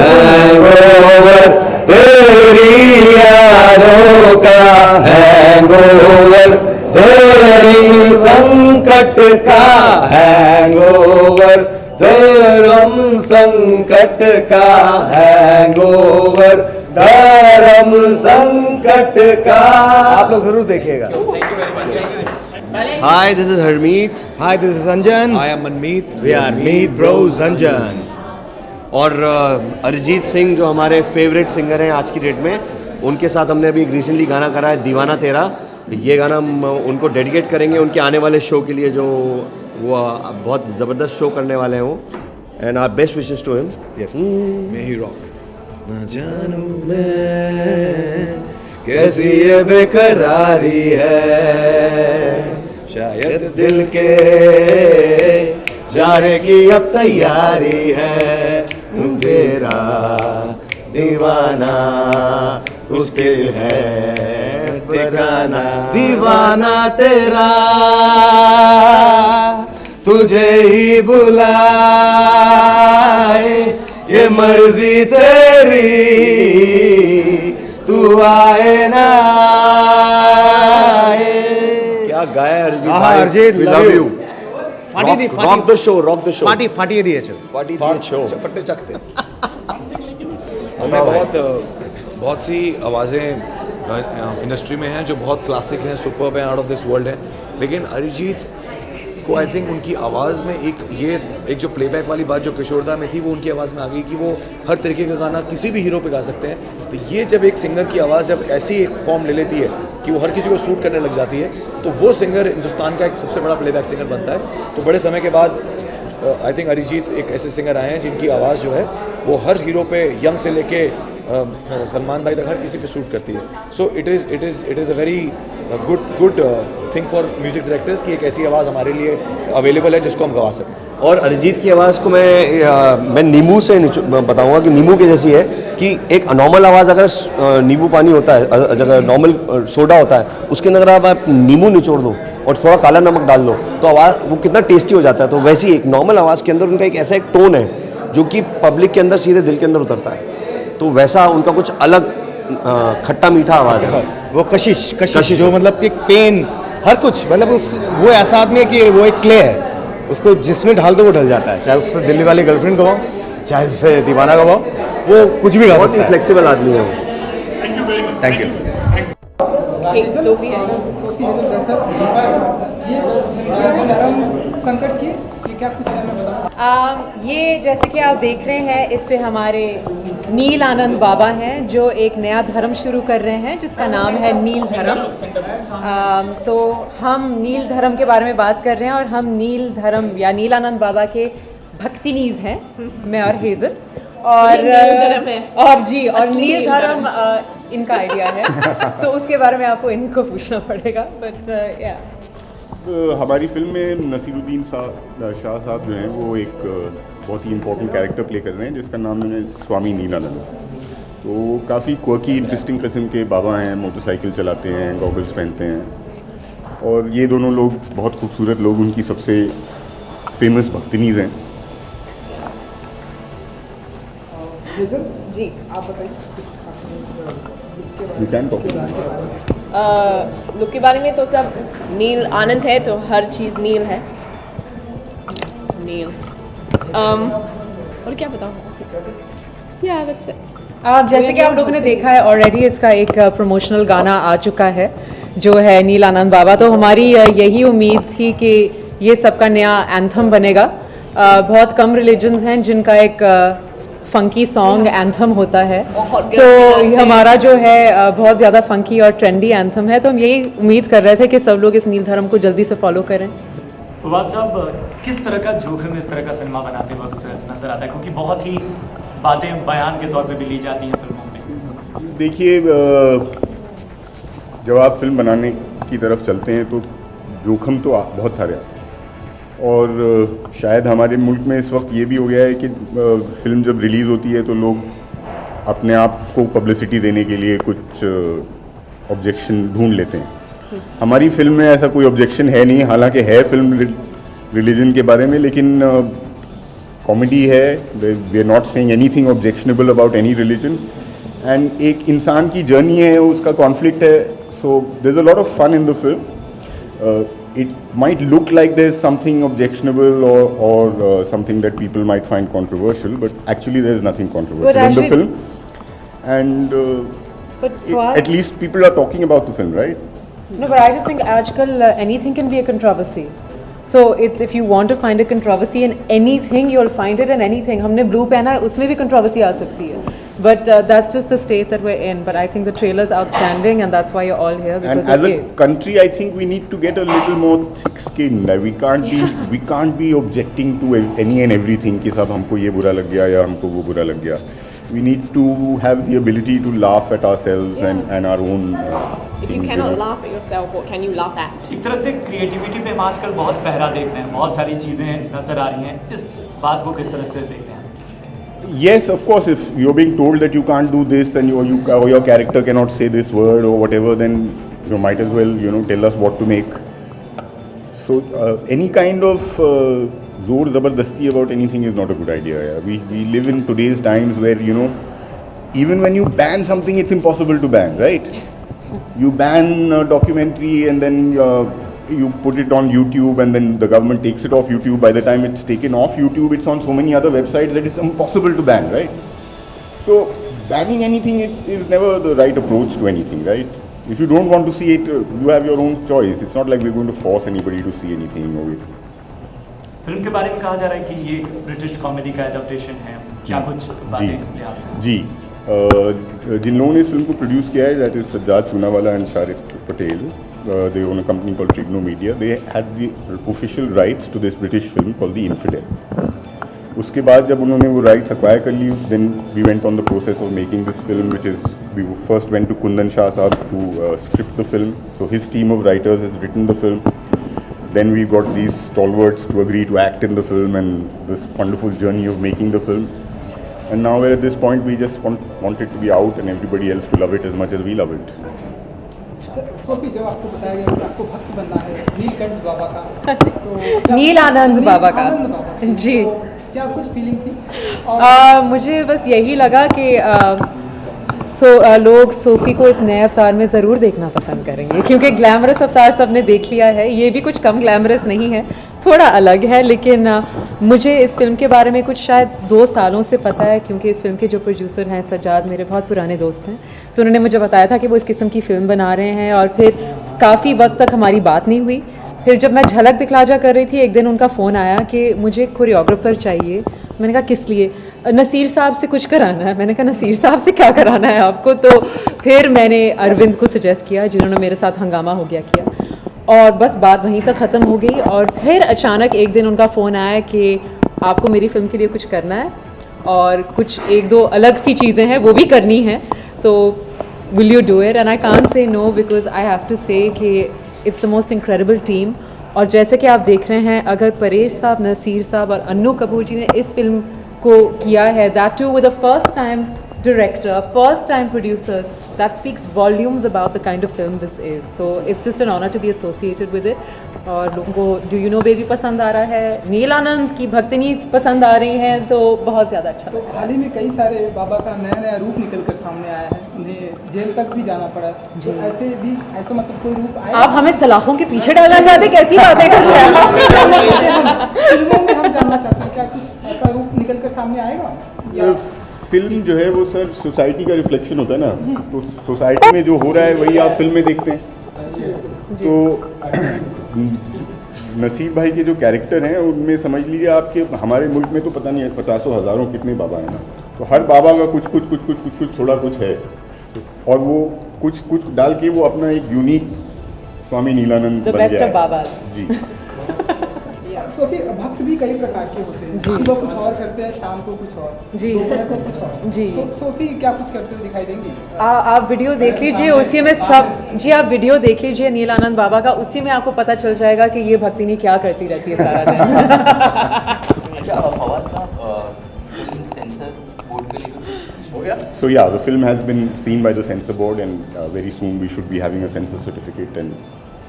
हैंगओवर, तेरी यादों का हैंगओवर, तेरी संकट का हैंगओवर, धर्म संकट का हैंगओवर, धर्म संकट का। आप लोग जरूर देखिएगा। Hi, this is Harmeet. Hi, this is Anjan. I am Manmeet. We are Meet Bros Anjan. और अरिजीत सिंह जो हमारे फेवरेट सिंगर हैं आज की डेट में, उनके साथ हमने अभी रिसेंटली गाना करा है दीवाना तेरा। ये गाना हम उनको डेडिकेट करेंगे उनके आने वाले शो के लिए, जो वो बहुत ज़बरदस्त शो करने वाले हैं वो। And our best wishes to him. May he rock. न जानू मैं कैसी ये बेकरारी है, शायद दिल के जाने की अब तैयारी है, तुम तेरा दीवाना मुश्किल है ठिकाना, दीवाना तेरा तुझे ही बुलाए, ये मर्जी तेरी तू आए ना आए। क्या गाया अरिजीत भाई, अरिजीत लव यू। फाटी दी, rock the show, rock the show, फाटी फाटी दिएছে, फाटी दिए शो, फट्टे चकते। हमें बहुत सी आवाज़ें इंडस्ट्री में हैं जो बहुत क्लासिक हैं, सुपर्ब हैं, आउट ऑफ दिस वर्ल्ड हैं, लेकिन अरिजीत को आई थिंक उनकी आवाज़ में एक जो प्लेबैक वाली बात जो किशोरदा में थी, वो उनकी आवाज़ में आ गई कि वो हर तरीके का गाना किसी भी हीरो पे गा सकते हैं। तो ये जब एक सिंगर की आवाज़ जब ऐसी एक फॉर्म ले लेती है कि वो हर किसी को सूट करने लग जाती है, तो वो सिंगर हिंदुस्तान का एक सबसे बड़ा प्लेबैक सिंगर बनता है। तो बड़े समय के बाद आई थिंक अरिजीत एक ऐसे सिंगर आए हैं जिनकी आवाज़ जो है वो हर हीरो पे, यंग से लेके सलमान भाई तक हर किसी पे सूट करती है। So it is a very good thing for music directors कि एक ऐसी आवाज़ हमारे लिए अवेलेबल है जिसको हम गवा सकें। और अरिजीत की आवाज़ को मैं नींबू से बताऊंगा कि नींबू की जैसी है, कि एक नॉर्मल आवाज़ अगर नींबू पानी होता है, अगर नॉर्मल सोडा होता है, उसके अंदर अगर आप नींबू निचोड़ दो और थोड़ा काला नमक डाल दो तो आवाज़ वो कितना टेस्टी हो जाता है। तो वैसी एक नॉर्मल आवाज़ के अंदर उनका एक ऐसा एक टोन है जो कि पब्लिक के अंदर सीधे दिल के अंदर उतरता है। तो वैसा उनका कुछ अलग खट्टा मीठा आवाज़ है। वो कशिश जो मतलब कि पेन हर कुछ, मतलब वो ऐसा आदमी है कि वो एक क्ले है, उसको जिसमें ढाल दो वो ढल जाता है। चाहे उससे दिल्ली वाली गर्लफ्रेंड गवाओ, चाहे उससे दीवाना गवाओ, वो कुछ भी गा सकता है। बहुत ही फ्लेक्सिबल आदमी है वो। Thank you. संकट की ये क्या कुछ है? ये जैसे कि आप देख रहे हैं, इस पे हमारे नील आनंद बाबा हैं जो एक नया धर्म शुरू कर रहे हैं जिसका नाम है नील धर्म। तो हम नील धर्म के बारे में बात कर रहे हैं और हम नील धर्म या नील आनंद बाबा के भक्तिनीज हैं, मैं और हेजल। और नील धर्म इनका आइडिया है, तो उसके बारे में आपको इनको पूछना पड़ेगा। बट या हमारी फिल्म में नसीरुद्दीन शाह साहब जो हैं वो एक बहुत ही इम्पोर्टेंट कैरेक्टर प्ले कर रहे हैं जिसका नाम है स्वामी नीलानंद। तो काफ़ी क्वर्की इंटरेस्टिंग किस्म के बाबा हैं, मोटरसाइकिल चलाते हैं, गॉगल्स पहनते हैं, और ये दोनों लोग बहुत खूबसूरत लोग, उनकी सबसे फेमस भक्तिनीज हैं। जी आप बताइए। You can talk. लुक के बारे में तो सब नील आनंद है, तो हर चीज़ नील है, नील। और क्या बताऊँ? जैसे कि आप लोगों ने देखा है ऑलरेडी, इसका एक प्रमोशनल गाना आ चुका है जो है नील आनंद बाबा। तो हमारी यही उम्मीद थी कि ये सबका नया एंथम बनेगा। बहुत कम रिलीजन्स हैं जिनका एक फंकी सॉन्ग एंथम होता है, बहुत तो गर्ल्स हमारा जो है बहुत ज़्यादा फंकी और ट्रेंडी एंथम है, तो हम यही उम्मीद कर रहे थे कि सब लोग इस नील धर्म को जल्दी से फॉलो करें। फवाद साहब, किस तरह का जोखिम इस तरह का सिनेमा बनाते वक्त नजर आता है, क्योंकि बहुत ही बातें बयान के तौर पे भी ली जाती हैं फिल्मों में? देखिए, जब आप फिल्म बनाने की तरफ चलते हैं तो जोखिम तो बहुत सारे आते हैं, और शायद हमारे मुल्क में इस वक्त ये भी हो गया है कि फिल्म जब रिलीज़ होती है तो लोग अपने आप को पब्लिसिटी देने के लिए कुछ ऑब्जेक्शन ढूंढ लेते हैं। हमारी फिल्म में ऐसा कोई ऑब्जेक्शन है नहीं, हालांकि है फिल्म रिलीजन के बारे में, लेकिन कॉमेडी है, we are not saying anything objectionable about any religion, and एक इंसान की जर्नी है, उसका कॉन्फ्लिक्ट है, so there is a lot of fun in the film. It might look like there's something objectionable or something that people might find controversial, but actually there's nothing controversial in the film, and at least people are talking about the film, right? No, but I just think आजकल anything can be a controversy. So it's if you want to find a controversy in anything, you'll find it in anything. हमने blue पहना है, उसमें भी controversy आ सकती है. But that's just the state that we're in. But I think the trailer's outstanding, and that's why you're all here, because and as a country, I think we need to get a little more thick-skinned. We can't be objecting to any and everything कि सब हमको ये बुरा लग गया या हमको वो बुरा लग गया. We need to have the ability to laugh at ourselves and our own. If you cannot laugh at yourself, what can you laugh at? एक तरह से क्रिएटिविटी पे हम आजकल बहुत पहरा देखते हैं, बहुत सारी चीज़ें नजर आ रही हैं, इस बात को किस तरह से देखते हैं? Yes, of course. If you're being told that you can't do this and your character cannot say this word or whatever, then you might as well tell us what to make. So any kind of zor zabardasti about anything is not a good idea. Yeah. We live in today's times where even when you ban something, it's impossible to ban, right? You ban a documentary and then you put it on YouTube, and then the government takes it off YouTube. By the time it's taken off YouTube, it's on so many other websites that it's impossible to ban, right? So banning anything is never the right approach to anything, right? If you don't want to see it, you have your own choice. It's not like we're going to force anybody to see anything or it. Film के बारे में कहा जा रहा है कि ये British comedy का एडेप्टेशन है, क्या कुछ बातें इस लिहाज से? जी, जिन लोगों ने इस फिल्म को प्रोड्यूस किया है, that is Sajjad Choonawala and Shariq Patel. They own a company called Trigno Media. They had the official rights to this British film called The Infidel. उसके बाद जब उन्होंने वो rights acquire कर ली, then we went on the process of making this film, which is we first went to Kundan Shah Saab to script the film. So his team of writers has written the film. Then we got these stalwarts to agree to act in the film, and this wonderful journey of making the film. And now we're at this point, we just want it to be out and everybody else to love it as much as we love it. Sophie, जब आपको बताया गया कि आपको भक्त बनना है नीलकंठ बाबा का, तो नील आनंद बाबा का, जी, तो क्या कुछ फीलिंग थी? मुझे बस यही लगा कि लोग सोफ़ी को इस नए अवतार में ज़रूर देखना पसंद करेंगे, क्योंकि ग्लैमरस अवतार सबने देख लिया है, ये भी कुछ कम ग्लैमरस नहीं है, थोड़ा अलग है. लेकिन मुझे इस फिल्म के बारे में कुछ शायद 2 सालों से पता है, क्योंकि इस फिल्म के जो प्रोड्यूसर हैं सज्जाद मेरे बहुत पुराने दोस्त हैं, तो उन्होंने मुझे बताया था कि वो इस किस्म की फ़िल्म बना रहे हैं, और फिर काफ़ी वक्त तक हमारी बात नहीं हुई. फिर जब मैं झलक दिखलाजा कर रही थी, एक दिन उनका फ़ोन आया कि मुझे कोरियोग्राफर चाहिए. मैंने कहा किस लिए? नसीर साहब से कुछ कराना है. मैंने कहा नसीर साहब से क्या कराना है आपको? तो फिर मैंने अरविंद को सजेस्ट किया, जिन्होंने मेरे साथ हंगामा हो गया किया, और बस बात वहीं तक ख़त्म हो गई. और फिर अचानक एक दिन उनका फ़ोन आया कि आपको मेरी फ़िल्म के लिए कुछ करना है, और कुछ 1-2 अलग सी चीज़ें हैं वो भी करनी है, तो will you do it? And I can't say no, because I have to say कि it's the most incredible team. और जैसे कि आप देख रहे हैं, अगर परेश साहब, नसीर साहब और अन्नू कपूर जी ने इस फिल्म को किया है, that too with a first time director, first time producers, that speaks volumes about the kind of film this is. So it's just an honor to be associated with it. और लोगों को Do You Know Baby पसंद आ रहा है, नील आनंद की भक्तिनी पसंद आ रही हैं, तो बहुत ज़्यादा अच्छा. तो हाल ही में कई सारे बाबा का नया रूप निकल कर सामने आया है, उन्हें जेल तक भी जाना पड़ा, तो ऐसा मतलब कोई रूप आया? आप हमें सलाखों के पीछे डालना चाहते, कैसी बातें कर रहे हैं? फिल्मों में हम जानना चाहते हैं, क्या कुछ ऐसा रूप निकल कर सामने आएगा? फिल्म जो है वो सर सोसाइटी का रिफ्लेक्शन होता है ना, तो सोसाइटी में जो हो रहा है वही आप फिल्म में देखते हैं. तो नसीब भाई के जो कैरेक्टर हैं उनमें समझ लीजिए आपके हमारे मुल्क में तो पता नहीं है 50 हज़ारों कितने बाबा हैं ना, तो हर बाबा का कुछ थोड़ा कुछ है, और वो कुछ डाल के वो अपना एक यूनिक स्वामी नीलानंद बन गया है। जी सोफी, भक्त भी कई प्रकार के होते हैं, सुबह कुछ और करते हैं, शाम को कुछ और, दोपहर को कुछ और। जी तो सोफी क्या कुछ करते हुए दिखाई देंगी? आप वीडियो देख लीजिए, उसी में सब जी आप वीडियो देख लीजिए नीलानंद बाबा का, उसी में आपको पता चल जाएगा कि ये भक्तिनी क्या करती रहती है सारा दिन। अच्छा फवाद साहब, फिल्म सेंसर बोर्ड पे लेकर हो गया? So yeah, the film has been seen by the censor board, and very soon we should be having a censor certificate, and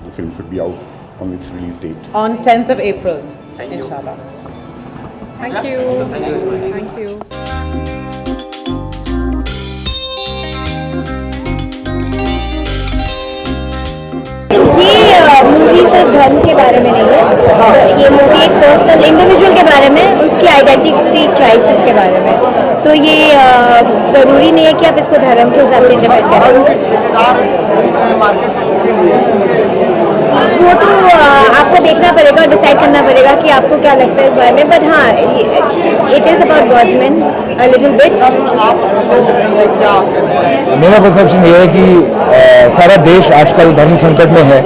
the film should be out on its release date. On 10th of April, inshallah. Thank you. Thank you. ये movie सिर्फ धर्म के बारे में नहीं है, ये movie एक पर्सनल इंडिविजुअल के बारे में, उसकी आइडेंटिटी क्राइसिस के बारे में। तो ये ज़रूरी नहीं है कि आप इसको धर्म के हिसाब से इंटरप्रेट करें, वो तो आपको देखना पड़ेगा और डिसाइड करना पड़ेगा कि आपको क्या लगता है इस बारे में। बट हाँ, it is about God's man a little bit. मेरा परसेप्शन ये है कि सारा देश आजकल धर्म संकट में है।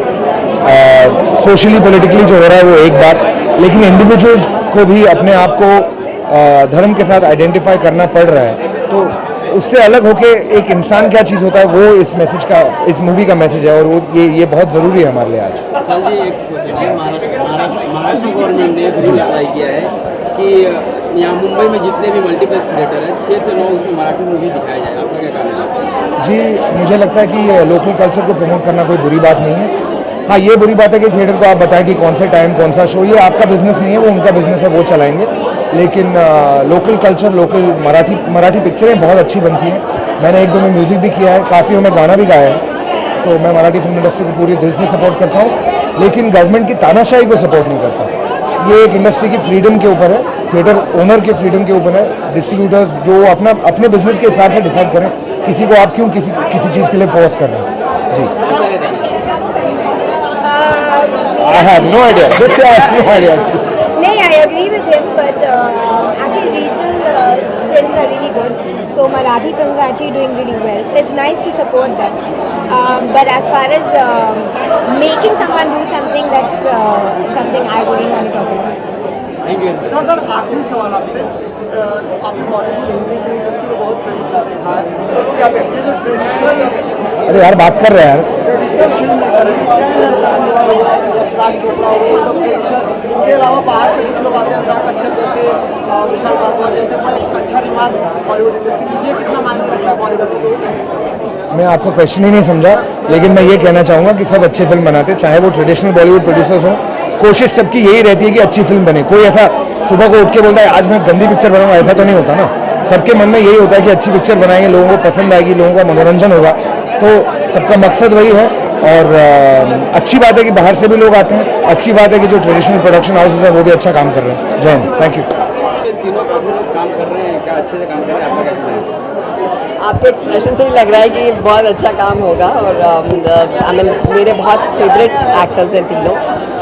सोशली पॉलिटिकली जो हो रहा है वो एक बात, लेकिन इंडिविजुअल्स को भी अपने आप को धर्म के साथ आइडेंटिफाई करना पड़ रहा है। तो उससे अलग होके एक इंसान क्या चीज़ होता है, वो इस मैसेज का, इस मूवी का मैसेज है, और वो ये बहुत ज़रूरी है हमारे लिए आज। सर जी एक क्वेश्चन है, महाराष्ट्र गवर्नमेंट ने एक रूल अप्लाई किया है कि यहाँ मुंबई में जितने भी मल्टीप्लेक्स थिएटर हैं 6 से 9 उसमें मराठी मूवी दिखाया जाए, आपका क्या कहना है? जी मुझे लगता है कि लोकल कल्चर को प्रमोट करना कोई बुरी बात नहीं है। हाँ, ये बुरी बात है कि थिएटर को आप बताएं कि कौन से टाइम कौन सा शो, ये आपका बिजनेस नहीं है, वो उनका बिजनेस है, वो चलाएंगे। लेकिन लोकल कल्चर, लोकल मराठी पिक्चरें बहुत अच्छी बनती हैं। मैंने 1-2 में म्यूज़िक भी किया है, काफ़ी में गाना भी गाया है, तो मैं मराठी फिल्म इंडस्ट्री को पूरी दिल से सपोर्ट करता हूँ, लेकिन गवर्नमेंट की तानाशाही को सपोर्ट नहीं करता। ये एक इंडस्ट्री की फ्रीडम के ऊपर है, थिएटर ओनर के फ्रीडम के ऊपर है। डिस्ट्रीब्यूटर्स जो अपने बिजनेस के हिसाब से डिसाइड करें, किसी को आप क्यों किसी चीज़ के लिए फोर्स कर रहे हैं। जी I have no idea. Just say I have no idea. No, I agree with him, but actually regional films are really good. So Marathi films are actually doing really well. So it's nice to support them. But as far as making someone do something, that's something I wouldn't want to talk about. Thank you. Sir आखिरी सवाल आपसे, आपने Bollywood Hindi film industry को बहुत करीब से देखा है, तो क्या ये जो ट्रेडिशनल, अरे यार बात कर रहे हैं यार, traditional film maker Yashraj Chopra हो गए, तो ट्रेडिशनल, उनके अलावा बाहर से कुछ लोग आते हैं, अनुराग कश्यप जैसे, विशाल भारद्वाज जैसे, वो एक अच्छा रिमार्क बॉलीवुड इंडस्ट्री की, ये कितना मायने रखता है बॉलीवुड को? मैं आपको क्वेश्चन ही नहीं समझा, लेकिन मैं ये कहना चाहूँगा कि सब अच्छे फिल्म बनाते हैं, चाहे वो ट्रेडिशनल बॉलीवुड प्रोड्यूसर्स हों। कोशिश सबकी यही रहती है कि अच्छी फिल्म बने। कोई ऐसा सुबह को उठ के बोलता है आज मैं गंदी पिक्चर बनाऊंगा, ऐसा तो नहीं होता ना। सबके मन में यही होता है कि अच्छी पिक्चर बनाएंगे, लोगों को पसंद आएगी, लोगों का मनोरंजन होगा, तो सबका मकसद वही है। और अच्छी बात है कि बाहर से भी लोग आते हैं, अच्छी बात है कि जो ट्रेडिशनल प्रोडक्शन हाउसेज हैं वो भी अच्छा काम कर रहे हैं। जय हिंद, थैंक यू। तीनों काफी लोग काम कर रहे हैं, क्या अच्छे से काम कर रहे हैं, आपका क्या कहना है? आपके एक्सप्रेशन से ही लग रहा है कि बहुत अच्छा काम होगा। और आई मीन मेरे बहुत फेवरेट एक्टर्स हैं तीनों,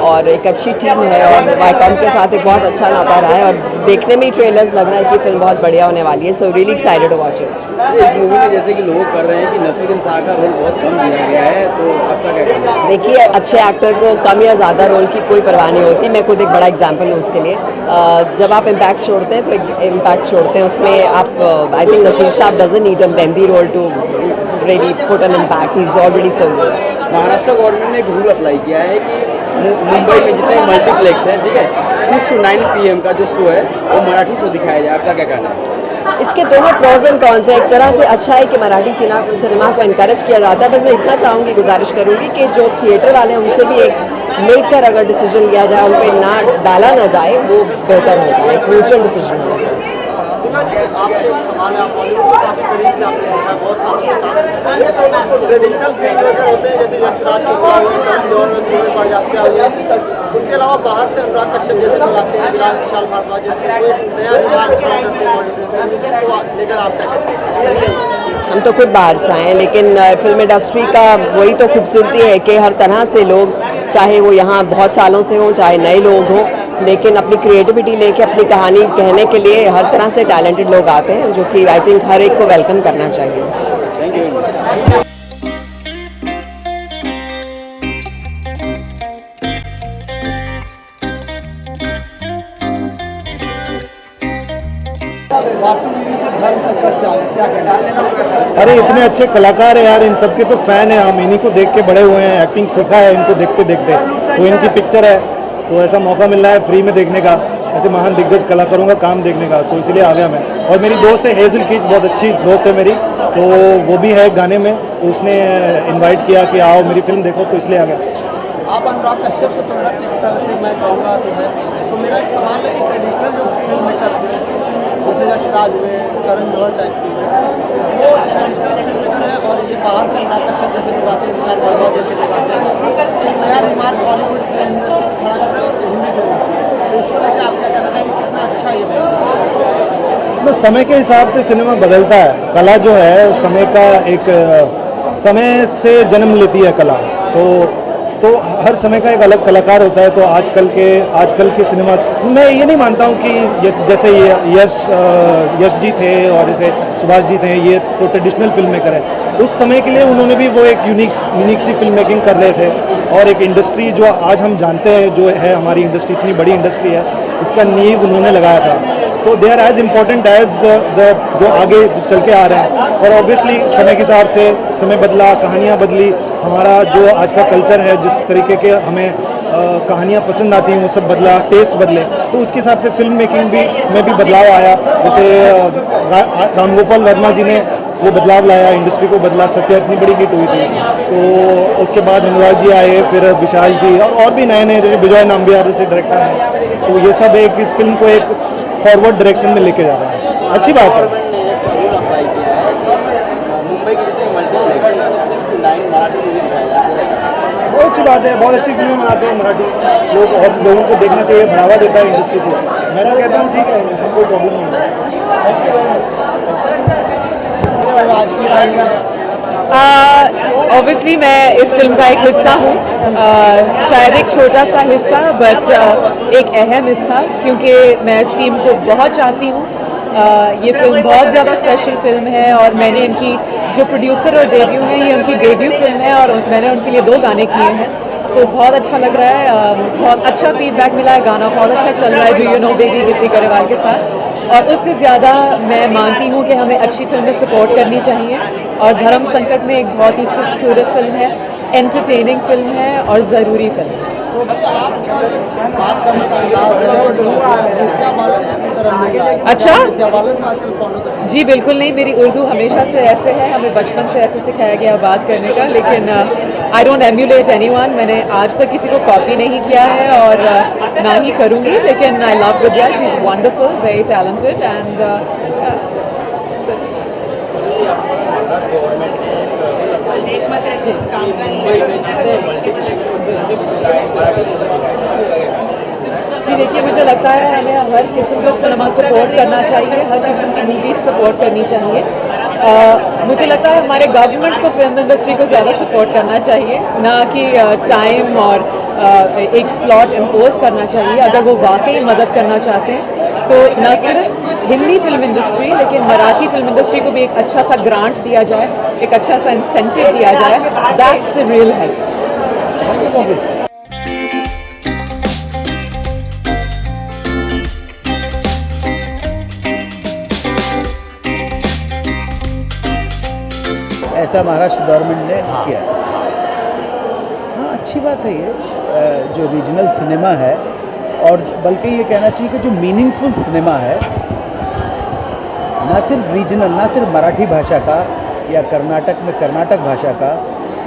और एक अच्छी टीम है, और वाईकॉम के साथ एक बहुत अच्छा नाता रहा है, और देखने में ही ट्रेलर्स लग रहा है कि फिल्म बहुत बढ़िया होने वाली है। So really excited to watch it. इस मूवी में जैसे कि लोग कर रहे हैं कि नसीरुद्दीन शाह का रोल बहुत कम दिया गया है, तो आपका क्या कहना है? देखिए, अच्छे एक्टर को कम या ज़्यादा रोल की कोई परवाह नहीं होती। मैं खुद एक बड़ा एग्जाम्पल हूँ उसके लिए। जब आप इम्पैक्ट छोड़ते हैं तो इम्पैक्ट छोड़ते हैं उसमें आप। आई think Naseer sahab doesn't need a lengthy role to really put an impact, he is already so good. Maharashtra government ने एक रूल अप्लाई किया है कि मुंबई में जितने मल्टीप्लेक्स हैं, ठीक है, 6 to 9 PM का जो शो है वो मराठी शो दिखाया जाए, आपका क्या कहना है? इसके दोनों प्रोज एंड कॉन्स हैं। एक तरह से अच्छा है कि मराठी सिनेमा को इनकरेज किया जाता है, बट मैं इतना चाहूँगी, गुजारिश करूँगी कि जो थिएटर वाले हैं उनसे भी एक मिलकर अगर डिसीजन लिया जाए, उन पर ना डाला ना जाए, वो बेहतर होगा। एक म्यूचुअल डिसीजन होना चाहिए। ट्रेडिशनल फिल्म मेकर होते हैं जैसे यशराज चोपड़ा पड़ जाते हैं, उनके अलावा बाहर से अनुराग कश्यप जैसे लोग आते हैं, विशाल भारद्वाज जैसे, वो एक नया रिवाज खड़ा करते हैं बॉलीवुड, लेकर आप क्या करते हैं? हम तो खुद बाहर से आए हैं, लेकिन फिल्म इंडस्ट्री का वही तो खूबसूरती है कि हर तरह से लोग, चाहे वो यहाँ बहुत सालों से हों, चाहे नए लोग हों, लेकिन अपनी क्रिएटिविटी लेके अपनी कहानी कहने के लिए हर तरह से टैलेंटेड लोग आते हैं, जो कि आई थिंक हर एक को वेलकम करना चाहिए। Thank you. वासु दीदी से धर्म संकट क्या कहना है? अरे इतने अच्छे कलाकार हैं यार, इन सबके तो फैन है हम, इन्हीं को देख के बड़े हुए हैं, एक्टिंग सीखा है इनको देखते देखते, तो इनकी पिक्चर है तो ऐसा मौका मिल रहा है फ्री में देखने का, ऐसे महान दिग्गज कलाकारों का काम देखने का, तो इसलिए आ गया मैं। और मेरी दोस्त है हेजल कीच, बहुत अच्छी दोस्त है मेरी, तो वो भी है गाने में, तो उसने इन्वाइट किया कि आओ मेरी फिल्म देखो, तो इसलिए आ गया। आप अनुराग कश्यप के प्रोडक्ट एक तरह से मैं कहूँगा कि है, तो मेरा एक सवाल है कि ट्रेडिशनल जो फिल्म मेकर थे जैसे यशराज हुए, करण जौहर टाइप के हुए, वो ट्रेडिशनल फिल्म मेकर है, और ये बाहर से अनुराग कश्यप जैसे लोग आते हैं, विशाल वर्मा जैसे लोग आते हैं, एक नया रिमार्क बॉलीवुड खड़ा कर रहे हैं और हिंदी फिल्म, तो इसको लेकर आप क्या कहना चाहेंगे, कितना अच्छा ये है? तो समय के हिसाब से सिनेमा बदलता है, कला जो है समय का एक समय से जन्म लेती है कला, तो हर समय का एक अलग कलाकार होता है। तो आजकल के सिनेमा, मैं ये नहीं मानता हूँ कि जैसे यश जी थे और जैसे सुभाष जी थे, ये तो ट्रेडिशनल फिल्म मेकर है, उस समय के लिए उन्होंने भी वो एक यूनिक सी फिल्म मेकिंग कर रहे थे, और एक इंडस्ट्री जो आज हम जानते हैं जो है हमारी इंडस्ट्री, इतनी बड़ी इंडस्ट्री है, इसका नींव उन्होंने लगाया था, तो they are as important as the जो आगे चल के आ रहे हैं। और ऑब्वियसली समय के हिसाब से समय बदला, कहानियाँ बदली, हमारा जो आज का कल्चर है, जिस तरीके के हमें कहानियाँ पसंद आती हैं वो सब बदला, टेस्ट बदले, तो उसके हिसाब से फिल्म मेकिंग में भी बदलाव आया। जैसे राम गोपाल वर्मा जी ने वो बदलाव लाया, इंडस्ट्री को बदला, सत्या इतनी बड़ी हिट हुई थी, तो उसके बाद अनुराग जी आए, फिर विशाल जी और भी नए जैसे विजय नाम्बियार जैसे डायरेक्टर हैं, तो ये सब एक इस फिल्म को एक फॉरवर्ड डायरेक्शन में लेके जा रहा है, अच्छी बात है। मुंबई के जितने मल्टीप्लेक्स सिर्फ 9 मराठी मूवी दिखाया जाता है, बहुत अच्छी बात है, बहुत अच्छी फिल्में बनाते हैं मराठी लोग, और लोगों को देखना चाहिए, बढ़ावा देता है इंडस्ट्री को, मैं तो कहता हूँ ठीक है, सब कोई प्रॉब्लम नहीं है। आज की राय ऑब्वियसली मैं इस फिल्म का एक हिस्सा हूँ, शायद एक छोटा सा हिस्सा, बट एक अहम हिस्सा, क्योंकि मैं इस टीम को बहुत चाहती हूँ। ये फिल्म बहुत ज़्यादा स्पेशल फिल्म है, और मैंने इनकी जो प्रोड्यूसर और डेब्यू है, ये उनकी डेब्यू फिल्म है, और मैंने उनके लिए 2 गाने किए हैं, तो बहुत अच्छा लग रहा है, बहुत अच्छा फीडबैक मिला है, गाना बहुत अच्छा चल रहा है, do you know baby Gippy Grewal के साथ। और उससे ज़्यादा मैं मानती हूँ कि हमें अच्छी फिल्में सपोर्ट करनी चाहिए, और धर्म संकट में एक बहुत ही खूबसूरत फिल्म है, एंटरटेनिंग फिल्म है और ज़रूरी फिल्म है। तो आपका बात करने का अंदाज है विद्या बालन की तरफ मिल रहा है, अच्छा, विद्या बालन को आजकल फॉलो करते हैं? जी बिल्कुल नहीं, मेरी उर्दू हमेशा से ऐसे है, हमें बचपन से ऐसे सिखाया गया बात करने का, लेकिन आई डोंट एम्यूलेट एनीवन, मैंने आज तक किसी को कॉपी नहीं किया है और ना ही करूँगी, लेकिन I love Vidya, she is wonderful, very talented and जी देखिए, मुझे लगता है हमें हर किस्म का सिनेमा सपोर्ट करना चाहिए, हर किस्म की मूवीज सपोर्ट करनी चाहिए। मुझे लगता है हमारे गवर्नमेंट को फिल्म इंडस्ट्री को ज़्यादा सपोर्ट करना चाहिए, ना कि टाइम और एक स्लॉट इम्पोज करना चाहिए। अगर वो वाकई मदद करना चाहते हैं तो न सिर्फ हिंदी फिल्म इंडस्ट्री, लेकिन मराठी फिल्म इंडस्ट्री को भी एक अच्छा सा ग्रांट दिया जाए, एक अच्छा सा इंसेंटिव दिया जाए, दैट्स द रियल हेल्प। ऐसा महाराष्ट्र गवर्नमेंट ने किया। हाँ, अच्छी बात है ये, जो रीजनल सिनेमा है, और बल्कि ये कहना चाहिए कि जो मीनिंगफुल सिनेमा है, ना सिर्फ रीजनल, ना सिर्फ मराठी भाषा का, या कर्नाटक में कर्नाटक भाषा का,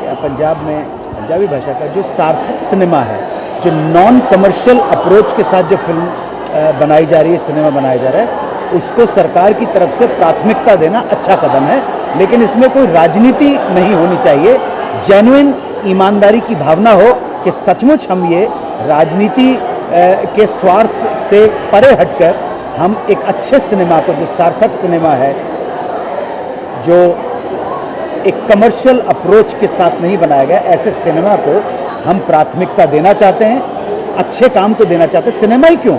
या पंजाब में पंजाबी भाषा का, जो सार्थक सिनेमा है, जो नॉन कमर्शियल अप्रोच के साथ जो फिल्म बनाई जा रही है, सिनेमा बनाया जा रहा है, उसको सरकार की तरफ से प्राथमिकता देना अच्छा कदम है, लेकिन इसमें कोई राजनीति नहीं होनी चाहिए। जेन्युइन ईमानदारी की भावना हो कि सचमुच हम ये राजनीति के स्वार्थ से परे हटकर हम एक अच्छे सिनेमा को, जो सार्थक सिनेमा है, जो एक कमर्शियल अप्रोच के साथ नहीं बनाया गया, ऐसे सिनेमा को हम प्राथमिकता देना चाहते हैं। अच्छे काम को देना चाहते हैं। सिनेमा ही क्यों,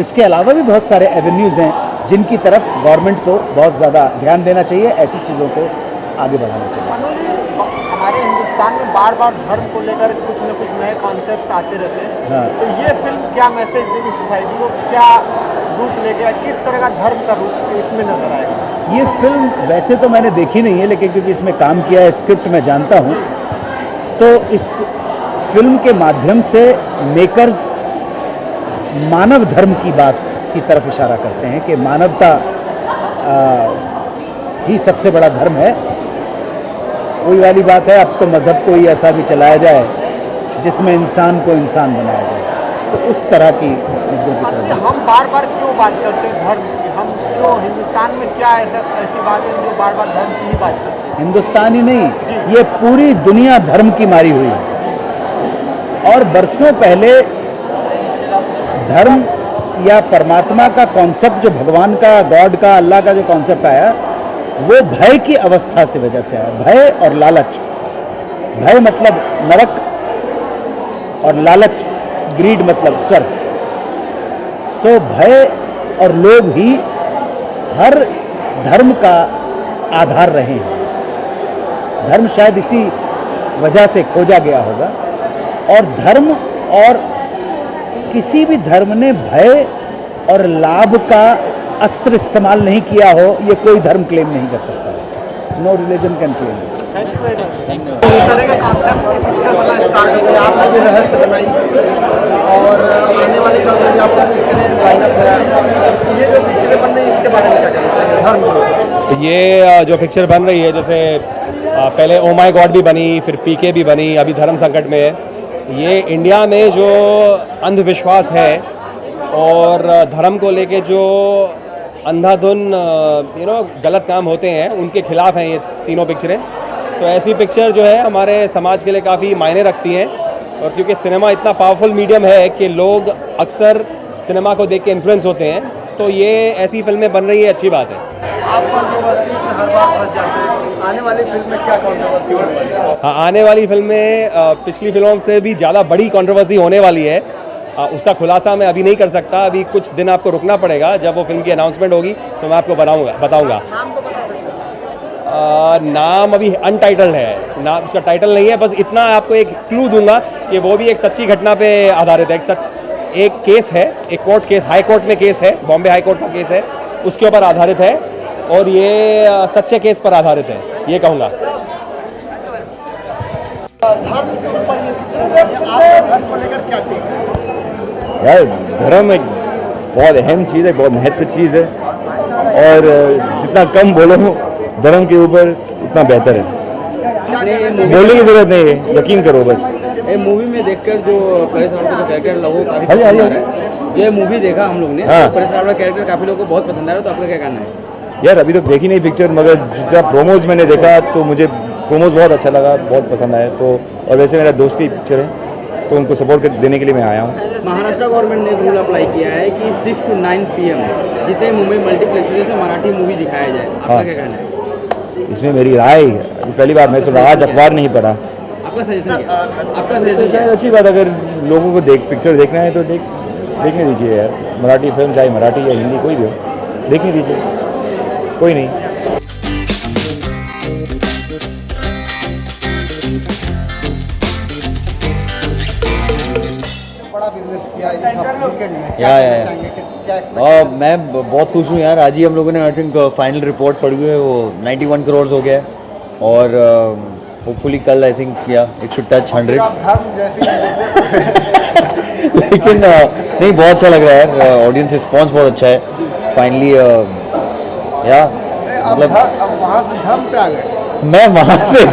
इसके अलावा भी बहुत सारे एवेन्यूज़ हैं जिनकी तरफ गवर्नमेंट को बहुत ज़्यादा ध्यान देना चाहिए, ऐसी चीज़ों को आगे बढ़ाना चाहिए। मनोज जी, हमारे हिंदुस्तान में बार बार धर्म को लेकर कुछ न कुछ नए कॉन्सेप्ट आते रहते हैं। हाँ। तो ये फिल्म क्या मैसेज देगी सोसाइटी को, क्या रूप लेके, किस तरह का धर्म का रूप इसमें नजर आएगा? ये फिल्म वैसे तो मैंने देखी नहीं है, लेकिन क्योंकि इसमें काम किया है, स्क्रिप्ट मैं जानता हूँ, तो इस फिल्म के माध्यम से मेकर्स मानव धर्म की बात की तरफ इशारा करते हैं कि मानवता ही सबसे बड़ा धर्म है। वही वाली बात है, अब तो मज़हब को ही ऐसा भी चलाया जाए जिसमें इंसान को इंसान बनाया जाए, तो उस तरह की मुद्दों की तरफ। हम बार बार क्यों बात करते हैं धर्म की? हम क्यों, हिंदुस्तान में क्या ऐसी बात है जो बार बार धर्म की ही बात करते हैं? हिंदुस्तान ही नहीं, ये पूरी दुनिया धर्म की मारी हुई है। और बरसों पहले धर्म या परमात्मा का कॉन्सेप्ट, जो भगवान का, गॉड का, अल्लाह का जो कॉन्सेप्ट आया, वो भय की अवस्था से वजह से आया। भय और लालच। भय मतलब नरक और लालच, ग्रीड मतलब स्वर्ग। सो भय और लोभ ही हर धर्म का आधार रहे हैं। धर्म शायद इसी वजह से खोजा गया होगा, और धर्म और किसी भी धर्म ने भय और लाभ का अस्त्र इस्तेमाल नहीं किया हो, ये कोई धर्म क्लेम नहीं कर सकता। No religion can claim. Thank you very much. इस तरह का कॉन्सेप्ट की पिक्चर बनना स्टार्ट हो गया, आपने भी रहस्य बनाई और आने वाले कल में आपको पिक्चरें लाइनअप है। ये जो पिक्चरें बन रही है इसके बारे में क्या कहना चाहिए धर्म? ये जो पिक्चर बन रही है, जैसे पहले ओ माय गॉड भी बनी, फिर पीके भी बनी, अभी धर्म संकट में है। ये इंडिया में जो अंधविश्वास है और धर्म को लेके जो अंधाधुन गलत काम होते हैं, उनके खिलाफ हैं ये तीनों पिक्चरें। तो ऐसी पिक्चर जो है हमारे समाज के लिए काफ़ी मायने रखती हैं, और क्योंकि सिनेमा इतना पावरफुल मीडियम है कि लोग अक्सर सिनेमा को देख के इन्फ्लुएंस होते हैं, तो ये ऐसी फिल्में बन रही है, अच्छी बात है। आप कंट्रोवर्सी में हर बार फंस जाते हैं, आने वाली फिल्म में क्या कंट्रोवर्सी होने वाली है? हाँ, आने वाली फिल्म में पिछली फिल्मों से भी ज़्यादा बड़ी कंट्रोवर्सी होने वाली है। उसका खुलासा मैं अभी नहीं कर सकता, अभी कुछ दिन आपको रुकना पड़ेगा। जब वो फिल्म की अनाउंसमेंट होगी तो मैं आपको बताऊंगा। नाम अभी अनटाइटल्ड है, नाम उसका टाइटल नहीं है। बस इतना आपको एक क्लू दूंगा कि वो भी एक सच्ची घटना पे आधारित है। एक केस है, एक कोर्ट केस, हाई कोर्ट में केस है, बॉम्बे हाई कोर्ट का केस है, उसके ऊपर आधारित है, और ये सच्चे केस पर आधारित है, ये कहूँगा। धर्म को लेकर क्या टेक है? यार, धर्म एक बहुत अहम चीज़ है, बहुत महत्व चीज़ है, और जितना कम बोलो धर्म के ऊपर उतना बेहतर है। बोलने की जरूरत नहीं है, यकीन करो बस। ये मूवी में देखकर जो परेश रावल का कैरेक्टर लोगों को काफी पसंद आ रहा है। ये मूवी देखा हम लोग ने, हाँ। परेश रावल का कैरेक्टर काफी लोगों को बहुत पसंद आ रहा है, तो आपका क्या कहना है? यार, अभी तक देखी नहीं पिक्चर, मगर जितना प्रोमोज मैंने देखा तो मुझे प्रोमोज बहुत अच्छा लगा, बहुत पसंद आया। तो और वैसे मेरा दोस्त की पिक्चर है, तो उनको सपोर्ट देने के लिए मैं आया हूँ। महाराष्ट्र गवर्नमेंट ने एक रूल अप्लाई किया है कि 6 to 9 PM जितने मुंबई मल्टीप्लेक्सेस में मराठी मूवी दिखाया जाए, आपका क्या कहना है? इसमें मेरी राय, पहली बार मैं सुन रहा, आज अखबार नहीं पढ़ा। आपका सजेशन क्या? आपका सजेशन शायद अच्छी बात, अगर लोगों को पिक्चर देखना है तो देखने दीजिए यार। मराठी फिल्म, चाहे मराठी या हिंदी कोई भी हो, देखने दीजिए, कोई नहीं। बड़ा बिजनेस किया इस वीकेंड में, या चाहेंगे कि क्या मैं बहुत खुश हूँ यार। आज ही हम लोगों ने आई थिंक फाइनल रिपोर्ट पढ़ी है, वो 91 करोड़ हो गया है, और होपफुली कल I think it should touch 100। धर्म जैसी लेकिन नहीं, बहुत अच्छा लग रहा है, ऑडियंस रिस्पॉन्स बहुत अच्छा है फाइनली। मतलब अब वहाँ से धर्म पे आ गए। मैं वहाँ से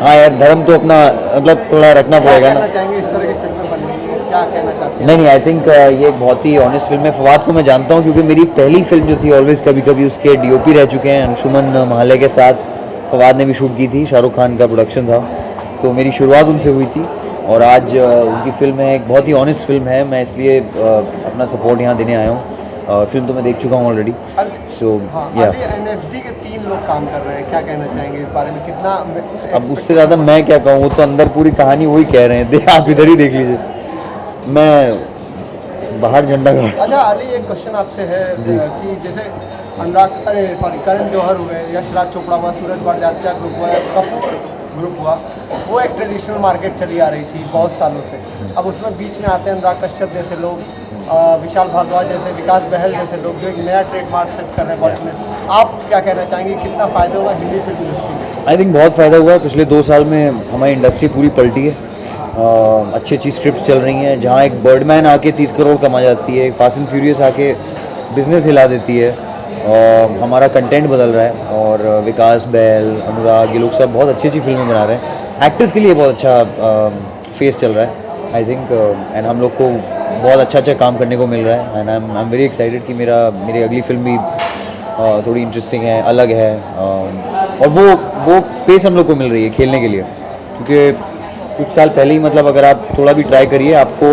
हाँ यार, धर्म तो अपना मतलब थोड़ा रखना पड़ेगा ना। चाहेंगे इस तरह की फिल्में बनने की, क्या कहना चाहते हैं? नहीं, आई थिंक ये एक बहुत ही ऑनेस्ट फिल्म है। फवाद को मैं जानता हूँ क्योंकि मेरी पहली फिल्म जो थी ऑलवेज कभी कभी, उसके DOP रह चुके हैं अंशुमन महाले के साथ। फवाद ने भी शूट की थी, शाहरुख खान का प्रोडक्शन था, तो मेरी शुरुआत उनसे हुई थी। और आज उनकी फिल्म है, एक बहुत ही ऑनेस्ट फिल्म है, मैं इसलिए अपना सपोर्ट यहाँ देने आया हूँ। फिल्म तो मैं देख चुका हूँ ऑलरेडी। सो या NSD के 3 लोग काम कर रहे हैं, क्या कहना चाहेंगे इस बारे में? कितना अब उससे ज़्यादा मैं क्या कहूँ, वो तो अंदर पूरी कहानी वही कह रहे हैं, आप इधर ही देख लीजिए। मैं बाहर झंडा गाड़। अच्छा अली, एक क्वेश्चन आपसे है कि जैसे करण जौहर हुए, यश राज चोपड़ा हुआ, सूरज बड़जात्या ग्रुप हुआ, कपूर ग्रुप हुआ, वो एक ट्रेडिशनल मार्केट चली आ रही थी बहुत सालों से। अब उसमें बीच में आते हैं अनुराग कश्यप जैसे लोग, विशाल भारद्वाज जैसे, विकास बहल जैसे लोग, जो एक नया ट्रेडमार्क सेट कर रहे हैं बॉलीवुड में। आप क्या कहना चाहेंगे, कितना फ़ायदा हुआ हिंदी फिल्म इंडस्ट्री में? आई थिंक बहुत फ़ायदा हुआ है। पिछले 2 साल में हमारी इंडस्ट्री पूरी पलटी है। अच्छी अच्छी स्क्रिप्ट चल रही हैं, जहाँ एक बर्डमैन आके 30 करोड़ कमा जाती है, फास्ट एंड फ्यूरियस आके बिजनेस हिला देती है। हमारा कंटेंट बदल रहा है और विकास बहल, अनुराग, ये लोग सब बहुत अच्छी अच्छी फिल्में बना रहे हैं। एक्टर्स के लिए बहुत अच्छा फेस चल रहा है आई थिंक, एंड हम लोग को बहुत अच्छा काम करने को मिल रहा है। And I am very excited कि मेरी अगली फिल्म भी थोड़ी इंटरेस्टिंग है, अलग है, और वो स्पेस हम लोग को मिल रही है खेलने के लिए। क्योंकि कुछ साल पहले ही मतलब अगर आप थोड़ा भी ट्राई करिए आपको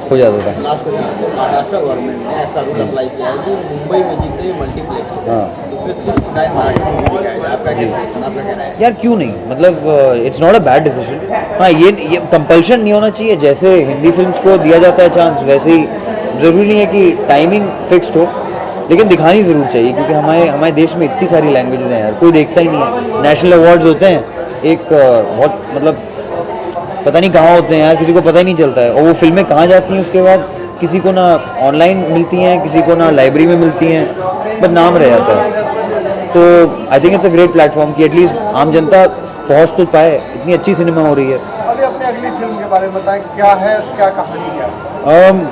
हो जाता था। महाराष्ट्र गवर्नमेंट ने ऐसा रूल अप्लाई किया है कि मुंबई में जितने मल्टीप्लेक्स उसमें सिर्फ मराठी मूवी दिखाया जाए। आपका कहना है? यार क्यों नहीं, मतलब it's not a bad decision. हाँ, ये कंपल्शन नहीं होना चाहिए। जैसे हिंदी फिल्म्स को दिया जाता है चांस, वैसे ही ज़रूरी नहीं है कि टाइमिंग फिक्स्ड हो, लेकिन दिखानी ज़रूर चाहिए। क्योंकि हमारे देश में इतनी सारी लैंग्वेजेस हैं यार, कोई देखता ही नहीं है। नेशनल अवार्ड्स होते हैं, एक बहुत मतलब पता नहीं कहाँ होते हैं यार, किसी को पता ही नहीं चलता है। और वो फिल्में कहाँ जाती हैं उसके बाद, किसी को ना ऑनलाइन मिलती हैं, किसी को ना लाइब्रेरी में मिलती हैं, बस नाम रह जाता है। तो I think it's a great platform कि एटलीस्ट आम जनता पहुँच तो पाए। इतनी अच्छी सिनेमा हो रही है। अभी अपने अगली फिल्म के बारे में बताएं, क्या है, क्या कहानी है?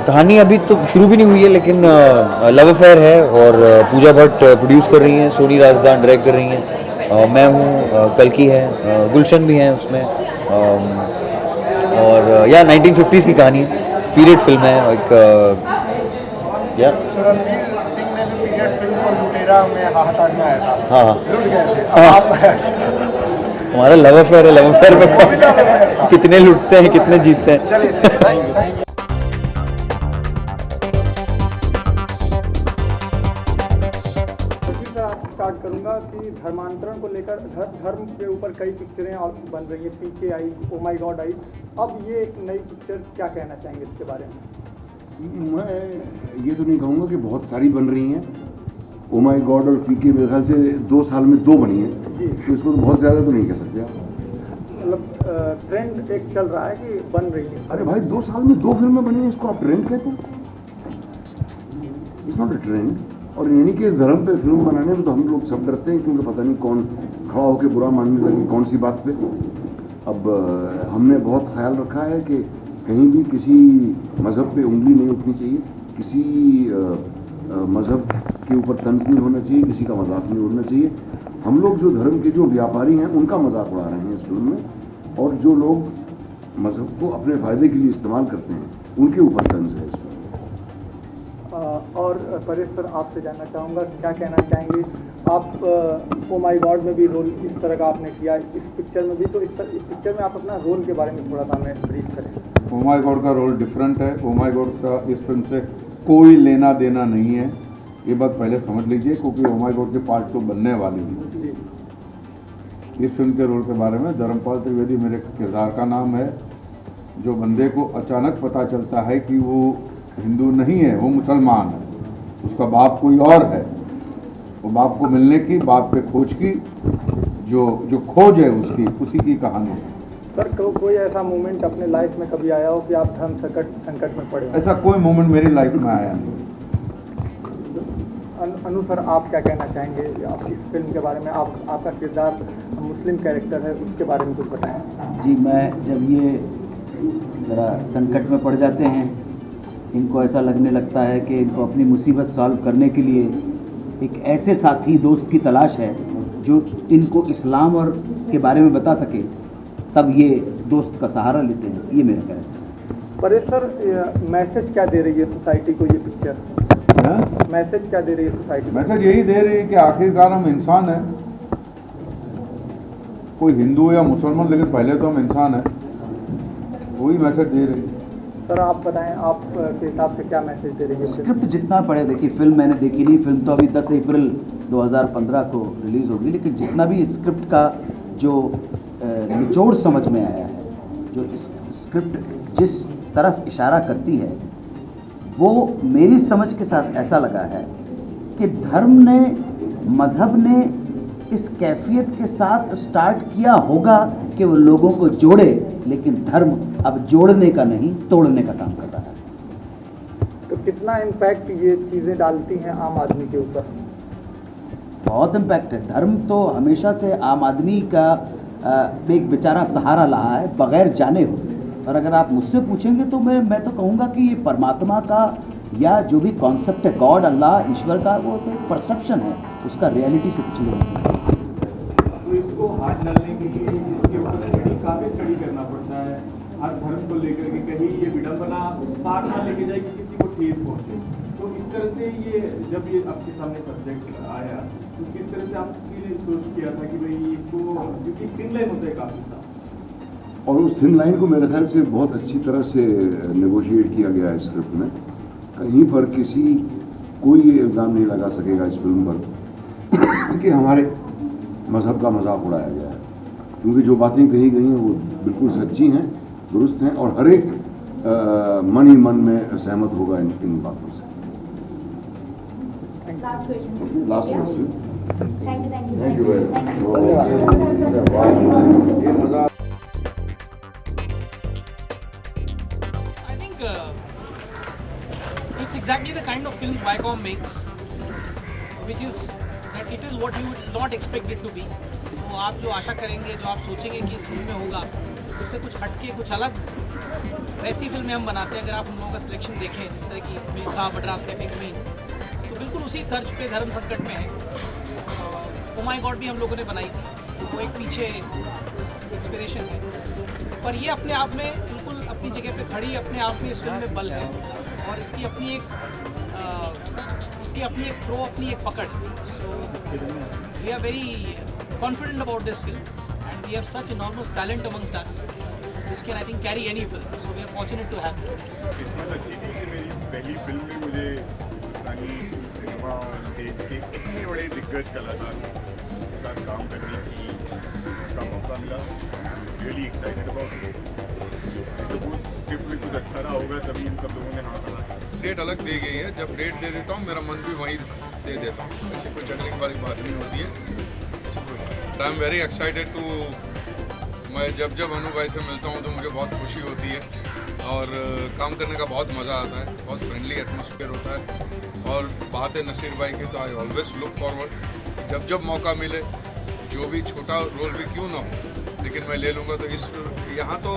कहानी अभी तो शुरू भी नहीं हुई है, लेकिन लव अफेयर है और पूजा भट्ट प्रोड्यूस कर रही हैं, सोनी राजदान डायरेक्ट कर रही हैं, मैं हूँ, कल्कि है, गुलशन भी हैं उसमें, और या 1950s की कहानी है, पीरियड फिल्म है एक या रणवीर सिंह ने भी पीरियड फिल्म को लुटेरा में हाथ आजमाया था। हाँ लुट गए थे। हाँ। आप हमारा लव अफेयर है, लव अफेयर में कितने लुटते हैं कितने जीतते हैं। चलिए स्टार्ट करूंगा कि धर्मांतरण को लेकर धर्म के ऊपर कई पिक्चरें और बन रही हैं, पीके आई, ओ माय गॉड आई, अब ये एक नई पिक्चर, क्या कहना चाहेंगे इसके बारे में? मैं ये तो नहीं कहूँगा कि बहुत सारी बन रही हैं। ओ माय गॉड और पीके मेरे ख्याल से 2 साल में 2 बनी है, तो इसको तो बहुत ज़्यादा तो नहीं कह सकते आप। मतलब ट्रेंड एक चल रहा है कि बन रही है। अरे भाई 2 साल में 2 फिल्में बनी हैं, इसको आप ट्रेंड कहते हैं? It's not a trend. और यानी कि इस धर्म पे फिल्म बनाने में तो हम लोग सब डरते हैं, क्योंकि पता नहीं कौन खड़ा होकर बुरा मानने लगे कौन सी बात पे। अब हमने बहुत ख्याल रखा है कि कहीं भी किसी मज़हब पे उंगली नहीं उठनी चाहिए, किसी मज़हब के ऊपर तंज नहीं होना चाहिए, किसी का मजाक नहीं उड़ना चाहिए। हम लोग जो धर्म के जो व्यापारी हैं उनका मजाक उड़ा रहे हैं इस फिल्म में, और जो लोग मज़हब को अपने फ़ायदे के लिए इस्तेमाल करते हैं उनके ऊपर तंज है इसमें। और परेश सर, आपसे जानना चाहूँगा, क्या कहना चाहेंगे आप? ओ माय गॉड में भी रोल इस तरह का आपने किया, इस पिक्चर में भी, तो इस पिक्चर में आप अपना रोल के बारे में थोड़ा सा हमें ब्रीफ करें। ओ माय गॉड का रोल डिफरेंट है। ओ माय गॉड का इस फिल्म से कोई लेना देना नहीं है, ये बात पहले समझ लीजिए, क्योंकि ओ माय गॉड के पार्ट 2 बनने वाली है। इस फिल्म के रोल के बारे में धर्मपाल त्रिवेदी मेरे किरदार का नाम है, जो बंदे को अचानक पता चलता है कि वो हिंदू नहीं है, वो मुसलमान है, उसका बाप कोई और है। वो बाप को मिलने की, बाप पे खोज की जो खोज है उसकी, उसी की कहानी है। सर, कोई ऐसा मोमेंट अपने लाइफ में कभी आया हो कि आप धर्म संकट में पड़े हो? ऐसा कोई मोमेंट मेरी लाइफ में आया नहीं। अनु सर, आप क्या कहना चाहेंगे आप इस फिल्म के बारे में? आपका किरदार मुस्लिम कैरेक्टर है, उसके बारे में कुछ बताएं। जी, मैं जब ये ज़रा संकट में पड़ जाते हैं, इनको ऐसा लगने लगता है कि इनको अपनी मुसीबत सॉल्व करने के लिए एक ऐसे साथी दोस्त की तलाश है जो इनको इस्लाम और के बारे में बता सके, तब ये दोस्त का सहारा लेते हैं। ये मेरा कहना है। परेश सर, मैसेज क्या दे रही है सोसाइटी को ये पिक्चर? मैसेज क्या दे रही है सोसाइटी? मैसेज यही दे रही है कि आखिरकार हम इंसान हैं, कोई हिंदू या मुसलमान, लेकिन पहले तो हम इंसान हैं, वही मैसेज दे रही है। सर, आप बताएं, आपके हिसाब से क्या मैसेज दे रही है? स्क्रिप्ट जितना पढ़े, देखिए फिल्म मैंने देखी नहीं, फिल्म तो अभी 10 अप्रैल 2015 को रिलीज़ होगी, लेकिन जितना भी स्क्रिप्ट का जो निचोड़ समझ में आया है, जो स्क्रिप्ट जिस तरफ इशारा करती है वो मेरी समझ के साथ ऐसा लगा है कि धर्म ने, मज़हब ने इस कैफियत के साथ स्टार्ट किया होगा कि वो लोगों को जोड़े, लेकिन धर्म अब जोड़ने का नहीं तोड़ने का काम कर रहा है। तो कितना इम्पैक्ट ये चीज़ें डालती हैं आम आदमी के ऊपर? बहुत इम्पैक्ट है। धर्म तो हमेशा से आम आदमी का एक बेचारा सहारा रहा है बगैर जाने हो। और अगर आप मुझसे पूछेंगे तो मैं तो कहूँगा कि ये परमात्मा का या जो भी कॉन्सेप्ट है, गॉड, अल्लाह, ईश्वर का, वो तो एक परसेप्शन है, उसका रियलिटी से कुछ नहीं है। तो इसको हाथ डालने के लिए इसके ऊपर काफ़ी स्टडी करना पड़ता है हर धर्म को लेकर के, कहीं ये विडम्बना पार ना लेके जाए कि किसी को ठेस पहुँचे। तो इस तरह से ये जब ये आपके सामने सब्जेक्ट आया तो किस तरह से आपने सोच किया था कि भाई इसको, क्योंकि थिन लाइन होता है काफ़ी सा, और उस थिन लाइन को मेरे ख्याल से बहुत अच्छी तरह से नेगोशिएट किया गया है स्क्रिप्ट में। कहीं पर कोई ये इल्ज़ाम नहीं लगा सकेगा इस फिल्म पर कि हमारे मज़हब का मजाक उड़ाया गया है, क्योंकि जो बातें कही गई हैं वो बिल्कुल सच्ची हैं, दुरुस्त हैं, और हर एक मन ही मन में सहमत होगा इन बातों से। Last question. Thank you very much. It's exactly the kind of film Viacom makes, which is that it is what you would not expect it to be. तो आप जो आशा करेंगे, जो आप सोचेंगे कि इस फिल्म में होगा, उससे कुछ हटके, कुछ अलग, वैसी फिल्में हम बनाते हैं। अगर आप उन लोगों का सिलेक्शन देखें, जिस तरह की मिल्खा, मद्रास कैफे क्वीन, तो बिल्कुल उसी तर्ज पे धर्म संकट में है। ओ माय गॉड भी हम लोगों ने बनाई थी, वो एक पीछे इंस्पिरेशन है, पर ये अपने आप में बिल्कुल अपनी जगह पे खड़ी, अपने आप में इस फिल्म में बल है, और इसकी अपनी एक थ्रो, अपनी एक पकड़। So we are very confident about this film and we have such enormous talent amongst us which can I think carry any film. So we are fortunate to have. किस्मत अच्छी थी कि मेरी पहली फिल्म में मुझे हिंदुस्तानी सिनेमा और stage के इतने बड़े दिग्गज कलाकार के साथ काम करने का मौका मिला। Really excited about it. जब उस स्क्रिप्ट में कुछ अच्छा रहा होगा तभी इन सब लोगों ने हाथ हला। डेट अलग दी गई है, जब डेट दे देता हूँ मेरा मन भी वहीं दे देता हूँ, ऐसी कोई जगने वाली बात नहीं होती है। I am very excited to, मैं जब अनु भाई से मिलता हूँ तो मुझे बहुत खुशी होती है और काम करने का बहुत मज़ा आता है, बहुत फ्रेंडली एटमॉस्फेयर होता है। और बात है नसीर भाई की, तो आई ऑलवेज लुक फॉरवर्ड, जब मौका मिले, जो भी छोटा रोल भी क्यों ना हो, लेकिन मैं ले लूँगा। तो इस यहाँ तो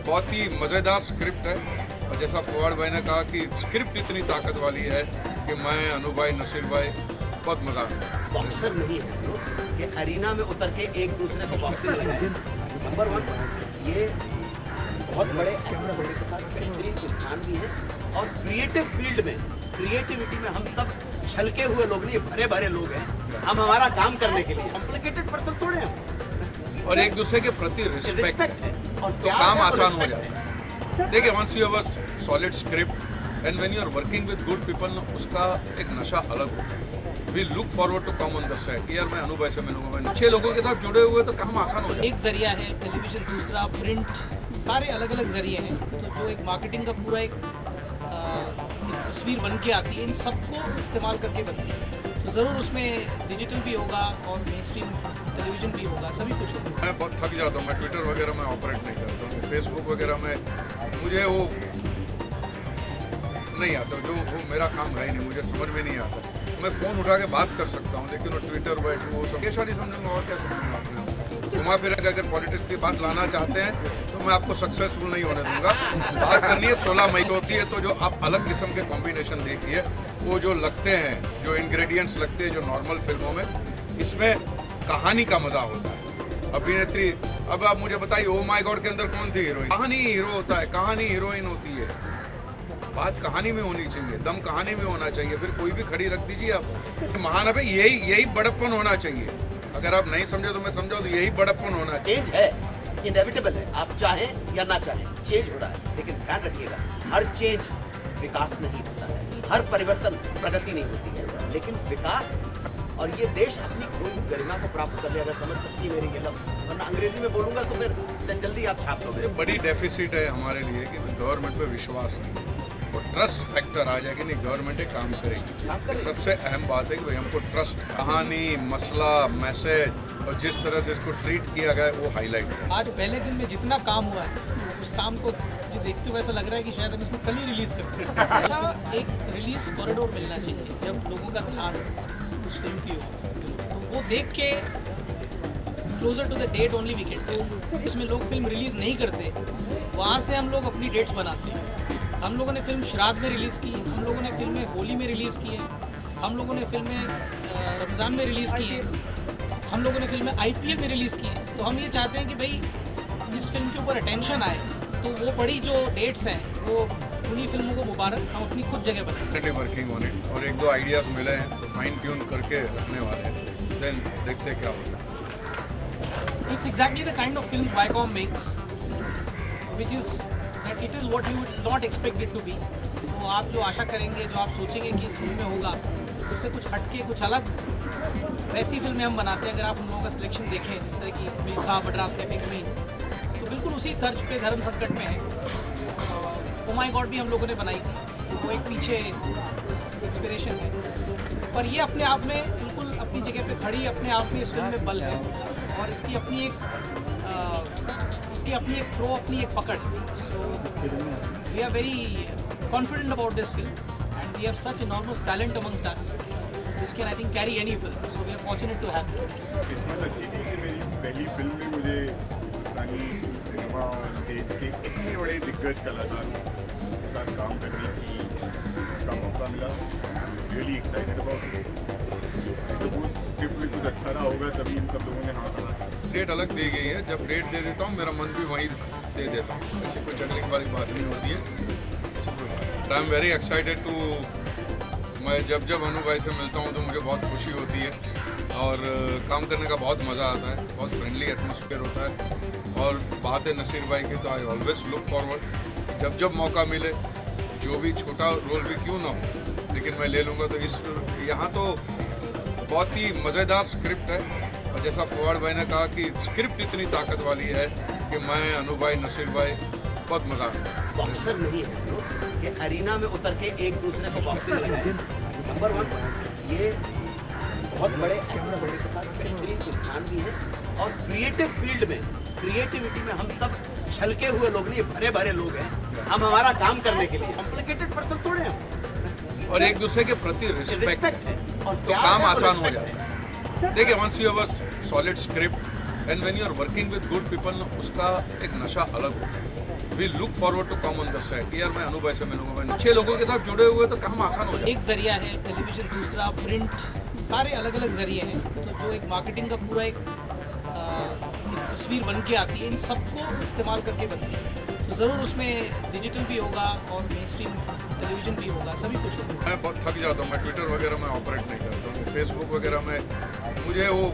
बहुत ही मज़ेदार स्क्रिप्ट है, और जैसा फवाद भाई ने कहा कि स्क्रिप्ट इतनी ताकत वाली है कि मैं, अनु भाई, नसीर भाई, बहुत मज़ा आता है। बॉक्सर नहीं है इसको कि अरीना में उतर के एक दूसरे को बॉक्सिंग लगाए। नंबर 1, ये बहुत बड़े एक्टर होने के साथ बेहतरीन इंसान भी है, और क्रिएटिव फील्ड में, क्रिएटिविटी में हम सब छलके हुए लोग नहीं, भरे भरे लोग हैं। हम हमारा काम करने के लिए कॉम्प्लिकेटेड पर्सन थोड़े हैं, और एक दूसरे के प्रति रिस्पेक्ट है, और तो काम आसान हो जाता है। देखिए, once you have a solid script and when you are working with good people, उसका एक नशा अलग होता है। We look forward to come on the set. यार मैं अनु भाई से मिलूंगा, मैं अच्छे लोगों के साथ जुड़े हुए तो काम आसान हो जाए। एक जरिया है टेलीविजन, दूसरा प्रिंट, सारे अलग अलग जरिए हैं, तो जो एक मार्केटिंग का पूरा एक तस्वीर बन के आती है, इन सबको इस्तेमाल करके बनती है। तो ज़रूर उसमें डिजिटल भी होगा और मेन स्ट्रीम टेलीविजन भी होगा, सभी कुछ होगा। मैं बहुत थक जाता हूँ, मैं ट्विटर वगैरह में ऑपरेट नहीं करता हूँ, फेसबुक वगैरह में मुझे वो नहीं आता, जो वो मेरा काम है ही नहीं, मुझे समझ में नहीं आता। मैं फ़ोन उठा के बात कर सकता हूँ, लेकिन वो ट्विटर वो सब ये नहीं समझूंगा, और क्या समझूंगा अपने आप। घुमा फिरा के अगर पॉलिटिक्स की बात लाना चाहते हैं तो मैं आपको सक्सेसफुल नहीं होने दूंगा। बात करनी है 16 मई को होती है, तो जो आप अलग किस्म के कॉम्बिनेशन देखिए, वो जो लगते हैं, जो इंग्रेडिएंट्स लगते हैं जो नॉर्मल फिल्मों में, इसमें कहानी का मज़ा होता है। अभिनेत्री, अब आप मुझे बताइए, ओ माय गॉड के अंदर कौन थी हीरोइन? कहानी हीरो होता है, कहानी हीरोइन होती है। बात कहानी में होनी चाहिए, दम कहानी में होना चाहिए, फिर कोई भी खड़ी रख दीजिए आप। महानव है, यही बड़प्पन होना चाहिए। अगर आप नहीं समझे तो मैं समझाऊं, तो यही बड़प्पन होना चाहिए। चेंज है, इनएविटेबल है, आप चाहें या ना चाहें, चेंज हो रहा है। लेकिन ध्यान रखिएगा, हर चेंज विकास नहीं होता है, हर परिवर्तन प्रगति नहीं होती है, लेकिन विकास और ये देश अपनी खोई हुई गरिमा को प्राप्त कर ले, अगर समझ सकती है मेरी ये लफ्ज़, वरना अंग्रेजी में बोलूँगा तो फिर जल्दी आप छाप दोगे। बड़ी डेफिसिट है हमारे लिए कि गवर्नमेंट पे विश्वास नहीं और ट्रस्ट फैक्टर आ जाए कि नहीं गवर्नमेंट एक काम करेगी। सबसे अहम बात है कि भाई हमको ट्रस्ट, कहानी, मसला, मैसेज और जिस तरह से इसको ट्रीट किया गया है वो हाईलाइट है। आज पहले दिन में जितना काम हुआ है उस काम को जो देखते हुए ऐसा लग रहा है कि शायद हम इसको कल ही रिलीज करते हैं। अच्छा, एक रिलीज कॉरिडोर मिलना चाहिए जब लोगों का ध्यान उस फिल्म की हो, तो वो देख के closer to the date only we get. इसमें लोग फिल्म रिलीज़ नहीं करते, वहाँ से हम लोग अपनी डेट्स बनाते हैं। हम लोगों ने फिल्म श्राद्ध में रिलीज़ की, हम लोगों ने फिल्में होली में रिलीज़ की हैं, हम लोगों ने फिल्में रमज़ान में रिलीज़ की हैं, हम लोगों ने फिल्में IPL में रिलीज़ की हैं। तो हम ये चाहते हैं कि भाई इस फिल्म के ऊपर अटेंशन आए, तो वो बड़ी जो डेट्स हैं वो उन्हीं फिल्मों को मुबारक हम अपनी खुद जगह बनाएं। वर्किंग ऑन इट और एक दो आइडियाज मिले हैं तो फाइन ट्यून करके रखने वाले हैं, देन देखते क्या होता है। It's exactly the kind of film Viacom makes, which is that it is what you would not expect it to be. तो आप जो आशा करेंगे, जो आप सोचेंगे कि इस फिल्म में होगा, उससे कुछ हटके, कुछ अलग, वैसी फिल्में हम बनाते हैं। अगर आप उन लोगों का सिलेक्शन देखें, जिस तरह की मिल्खा, मद्रास कैफे क्वीन, तो बिल्कुल उसी तर्ज पे धर्म संकट में है। ओ माय गॉड भी हम लोगों ने बनाई थी, वो एक पीछे इंस्पिरेशन है, पर ये अपने आप में बिल्कुल अपनी जगह पे खड़ी, अपने आप में इस फिल्म में बल है और इसकी अपनी एक थ्रो, अपनी एक पकड़। So we are very confident about this film and we have such enormous talent amongst us which can I think carry any film. So we are fortunate to have them. किस्मत अच्छी थी कि मेरी पहली film में मुझे हिंदुस्तानी cinema और stage के इतने बड़े दिग्गज कलाकारों के साथ काम करने का मौका मिला। Really excited about it. तो वो स्क्रिप्ट में कुछ अच्छा रहा होगा तभी इन सब लोगों ने हाँ कहा। डेट अलग दी गई है, जब डेट दे देता हूँ मेरा मन भी वहीं दे देता हूँ, ऐसी कोई झगड़े वाली बात नहीं होती है। I am very excited to, मैं जब अनु भाई से मिलता हूँ तो मुझे बहुत खुशी होती है और काम करने का बहुत मज़ा आता है, बहुत फ्रेंडली एटमॉस्फेयर होता है। और बात है नसीर भाई की, तो आई ऑलवेज लुक फॉरवर्ड, जब मौका मिले, जो भी छोटा रोल भी क्यों ना हो, लेकिन मैं ले लूँगा। तो इस यहाँ तो बहुत ही मज़ेदार स्क्रिप्ट है और जैसा फवाद भाई ने कहा कि स्क्रिप्ट इतनी ताकत वाली है कि मैं, अनु भाई, नसीर भाई, बहुत मज़ा आता है। बॉक्सर नहीं है इसको कि अरीना में उतर के एक दूसरे को बॉक्सिंग नहीं। नंबर 1, ये बहुत बड़े एक्टर होने के साथ बेहतरीन इंसान भी है और क्रिएटिव फील्ड में, क्रिएटिविटी में हम सब छलके हुए लोग नहीं, भरे भरे लोग हैं। हम हमारा काम करने के लिए कॉम्प्लिकेटेड पर्सन थोड़े हैं और एक दूसरे के प्रति रिस्पेक्ट है और तो काम आसान हो जाता है। देखिए, once you have a solid script and when you are working with good people, उसका एक नशा अलग होता है। We look forward to come on the set. यार मैं अनु भाई से मिलूंगा, मैं अच्छे लोगों के साथ जुड़े हुए तो काम आसान हो जाता है। एक जरिया है टेलीविजन, दूसरा प्रिंट, सारे अलग अलग जरिए हैं। तो जो एक मार्केटिंग का पूरा एक तस्वीर बन के आती है, इन सबको इस्तेमाल करके बनती है। तो ज़रूर उसमें डिजिटल भी होगा और मेन स्ट्रीम टेलीविज़न भी होगा, सभी कुछ होगा। मैं बहुत थक जाता हूँ, मैं ट्विटर वगैरह में ऑपरेट नहीं करता हूँ, फेसबुक वगैरह में मुझे वो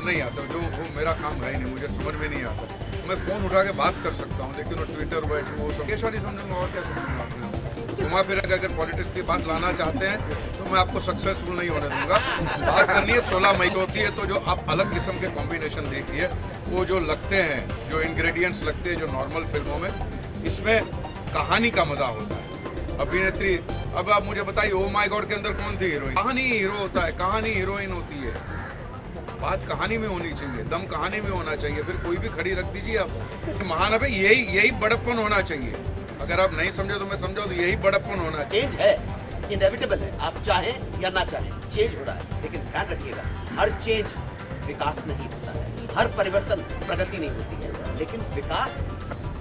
नहीं आता, जो वो मेरा काम है ही नहीं, मुझे समझ में नहीं आता। मैं फ़ोन उठा के बात कर सकता हूँ, लेकिन वो ट्विटर बैठ वो सब कैसा नहीं समझूंगा और क्या समझूंगा आपने। घुमा फिरा के अगर पॉलिटिक्स की बात लाना चाहते हैं तो मैं आपको सक्सेसफुल नहीं होने दूंगा। बात करनी है 16 मई को होती है, तो जो आप अलग किस्म के कॉम्बिनेशन देखिए, वो जो लगते हैं, जो इंग्रेडिएंट्स लगते हैं जो नॉर्मल फिल्मों में, इसमें कहानी का मजा होता है। अभिनेत्री, अब आप मुझे बताइए, ओ माय गॉड के अंदर कौन थी हीरोइन? कहानी हीरो होता है, कहानी हीरोइन होती है। बात कहानी में होनी चाहिए, दम कहानी में होना चाहिए, फिर कोई भी खड़ी रख दीजिए आप। महानवे यही बड़प्पन होना चाहिए। अगर आप नहीं समझो तो मैं समझो, तो यही बड़प्पन होना चाहिए। चेंज है, इनएविटेबल है, आप चाहें या ना चाहें, चेंज हो रहा है। लेकिन ध्यान रखिएगा, हर चेंज विकास नहीं होता है, हर परिवर्तन प्रगति नहीं होती है, लेकिन विकास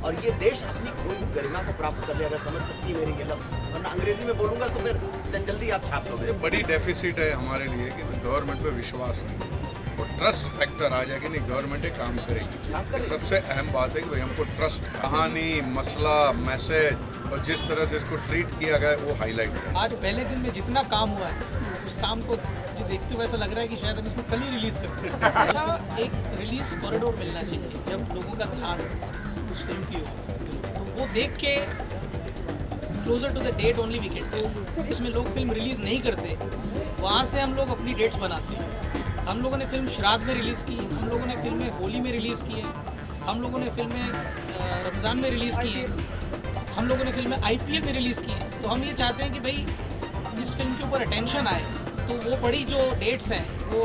और ये देश अपनी खोई हुई गरिमा को प्राप्त कर ले, अगर समझ सकती है मेरी ये लफ्ज़, वरना अंग्रेजी में बोलूंगा तो फिर जल्दी आप छाप दोगे। बड़ी डेफिसिट है हमारे लिए कि गवर्नमेंट पे विश्वास नहीं और ट्रस्ट फैक्टर आ जाए कि नहीं गवर्नमेंट एक काम करेगी। सबसे अहम बात है कि भाई हमको ट्रस्ट, कहानी, मसला, मैसेज और जिस तरह से इसको ट्रीट किया गया है वो हाईलाइट है। आज पहले दिन में जितना काम हुआ है, उस काम को जो देखते हुए ऐसा लग रहा है कि शायद हम इसको कल ही रिलीज करते हैं। अच्छा, एक रिलीज कॉरिडोर मिलना चाहिए जब लोगों का ध्यान उस फिल्म की हो, तो वो देख के closer to the date only weekend, जिसमें लोग फिल्म रिलीज़ नहीं करते, वहाँ से हम लोग अपनी डेट्स बनाते हैं। हम लोगों ने फिल्म श्राद्ध में रिलीज़ की, हम लोगों ने फिल्में होली में रिलीज़ की हैं, हम लोगों ने फिल्में रमज़ान में रिलीज़ की हैं, हम लोगों ने फिल्में IPL में रिलीज़ की हैं। तो हम ये चाहते हैं कि भाई जिस फिल्म के ऊपर अटेंशन आए, तो वो बड़ी जो डेट्स हैं वो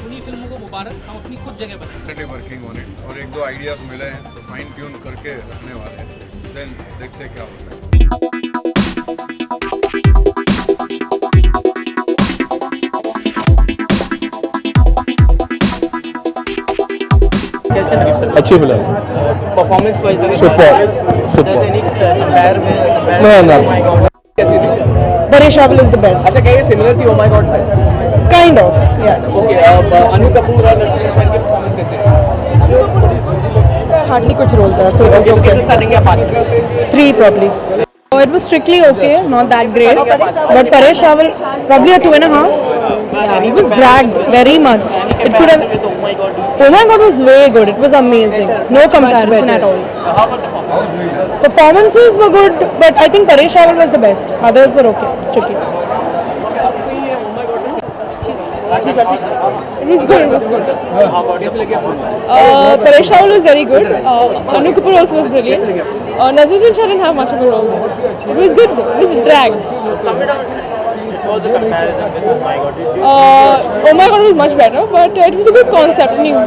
उन्हीं फिल्मों को मुबारक हम अपनी खुद जगह बनाएं। वर्किंग ऑन इट और एक दो आइडियाज मिले हैं तो फाइन ट्यून करके रखने वाले हैं, देन देखते हैं क्या होता है। अच्छी film, performance wise Paresh Rawal is the best. अच्छा, क्या ये सिमिलर थी ओ माय गॉड से? काइंड ऑफ, या। ओके, अनु कपूर और नसीरुद्दीन शाह की परफॉर्मेंस कैसे है? हार्डली कुछ रोल था, so it was okay. 3 probably. It was strictly okay, not that great. But Paresh Rawal probably a 2.5. Yeah, he was dragged very much. It could have. Oh my God, was way good. It was amazing. No comparison at all. Performances were good, but I think Paresh Rawal was the best. Others were okay, strictly. It was good. It was good. Paresh Rawal was very good. Anu Kapoor also was brilliant. Naseeruddin Shah didn't have much of a role. It was good though. It was dragged. was the comparison with Oh My God? Oh My God was much better, but it was a good concept, new.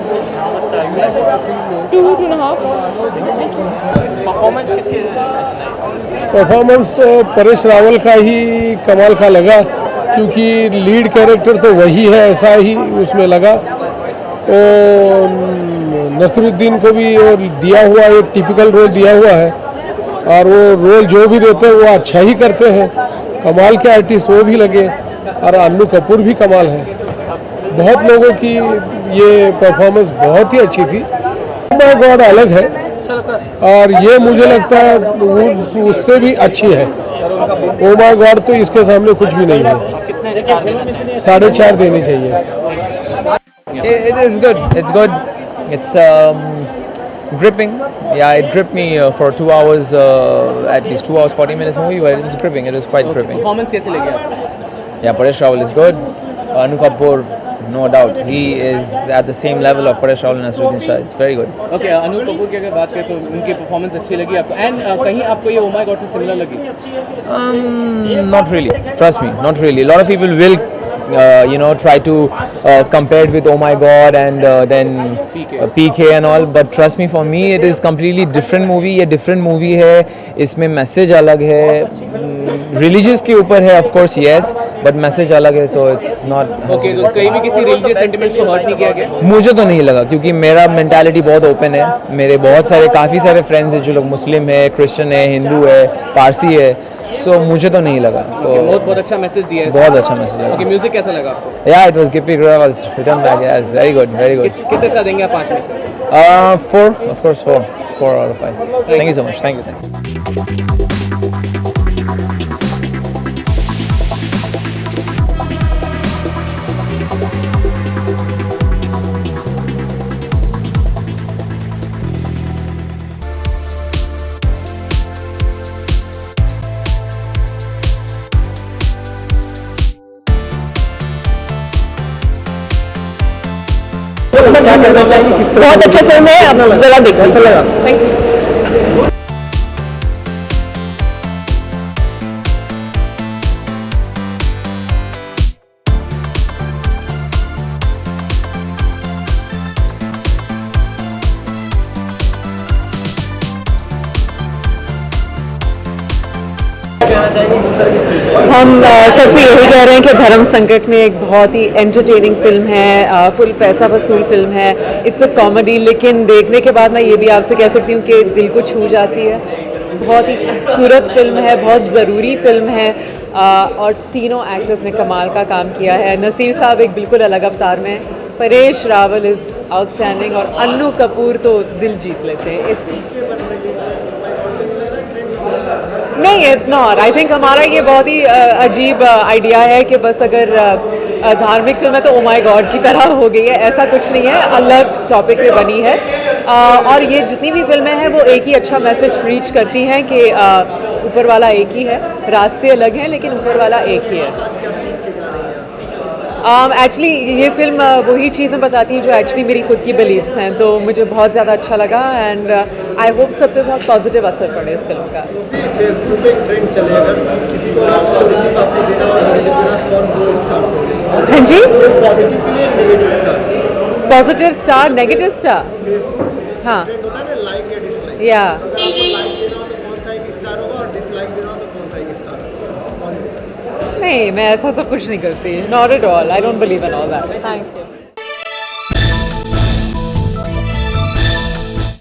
2.5. Thank you. Performance किसके? Performance तो परेश रावल का ही कमाल का लगा, क्योंकि lead character तो वही है, ऐसा ही उसमें लगा। और नसीरुद्दीन को भी दिया हुआ एक टिपिकल रोल दिया हुआ है, और वो रोल जो भी देते हैं वो अच्छा ही करते हैं। कमाल के आर्टिस्ट वो भी लगे, और अन्नू कपूर भी कमाल है। बहुत लोगों की ये परफॉर्मेंस बहुत ही अच्छी थी। ओ माय गॉड अलग है, और ये मुझे लगता है उससे भी अच्छी है। ओ माय गॉड तो इसके सामने कुछ भी नहीं है। 4.5 देने चाहिए। It is good. It's good. It's gripping. Yeah, it gripped me for 2 hours, at least 2 hours 40 minutes movie, but it was gripping. It was quite gripping. Performance कैसे लगी आपको? Yeah, Paresh Rawal is good. Anu Kapoor, no doubt, he is at the same level of Paresh Rawal and Naseeruddin Shah. It's very good. Okay, अनु कपूर की अगर बात करें तो उनकी performance अच्छी लगी आपको, एंड कहीं आपको ये ओ माय गॉड से सिमिलर लगी? Not really. Trust me, not really. A lot of people will, try to compare it with Oh My God and then PK and all. But trust me, for me, it is completely different movie. ये different movie है, इसमें message अलग है। Religious के ऊपर है, of course yes, but message अलग है, सो इट्स नॉट। ओके, तो कहीं भी किसी रिलीजियस सेंटिमेंट्स को हर्ट नहीं किया गया? मुझे तो नहीं लगा, क्योंकि मेरा मेंटालिटी बहुत ओपन है। मेरे काफ़ी सारे फ्रेंड्स हैं जो लोग मुस्लिम है, क्रिश्चियन है, हिंदू है, पारसी है, सो मुझे तो नहीं लगा। तो बहुत अच्छा मैसेज दिया है। बहुत अच्छा मैसेज है। ओके, म्यूजिक कैसा लगा आपको? या it was Gippy Grewal's return back, yes, very good, very good. कितने सा देंगे आप 5 में से? 4, of course 4 out of 5। Thank you so much, thank you. बहुत अच्छा फिल्म है, आप जरा देखो। Thank you. हम सबसे यही कह रहे हैं कि धर्म संकट में एक बहुत ही एंटरटेनिंग फिल्म है, फुल पैसा वसूल फिल्म है। इट्स अ कॉमेडी, लेकिन देखने के बाद मैं ये भी आपसे कह सकती हूँ कि दिल को छू जाती है। बहुत ही खूबसूरत फिल्म है, बहुत ज़रूरी फिल्म है, और तीनों एक्टर्स ने कमाल का काम किया है। नसीर साहब एक बिल्कुल अलग अवतार में, परेश रावल इज़ आउटस्टैंडिंग, और अन्नू कपूर तो दिल जीत लेते हैं। नहीं, इट्स नॉट। आई थिंक हमारा ये बहुत ही अजीब आइडिया है कि बस अगर धार्मिक फिल्म है तो ओ माय गॉड की तरह हो गई है, ऐसा कुछ नहीं है। अलग टॉपिक पे बनी है, और ये जितनी भी फिल्में हैं वो एक ही अच्छा मैसेज प्रीच करती हैं कि ऊपर वाला एक ही है, रास्ते अलग हैं लेकिन ऊपर वाला एक ही है। एक्चुअली ये फिल्म वही चीज़ें बताती हैं जो एक्चुअली मेरी खुद की बिलीव्स हैं, तो मुझे बहुत ज़्यादा अच्छा लगा एंड आई होप सब पे बहुत पॉजिटिव असर पड़े इस फिल्म का। हाँ जी, पॉजिटिव स्टार, नेगेटिव स्टार, हाँ या नहीं, मैं ऐसा सब कुछ नहीं करती, not at all, I don't believe in all that. Thank you.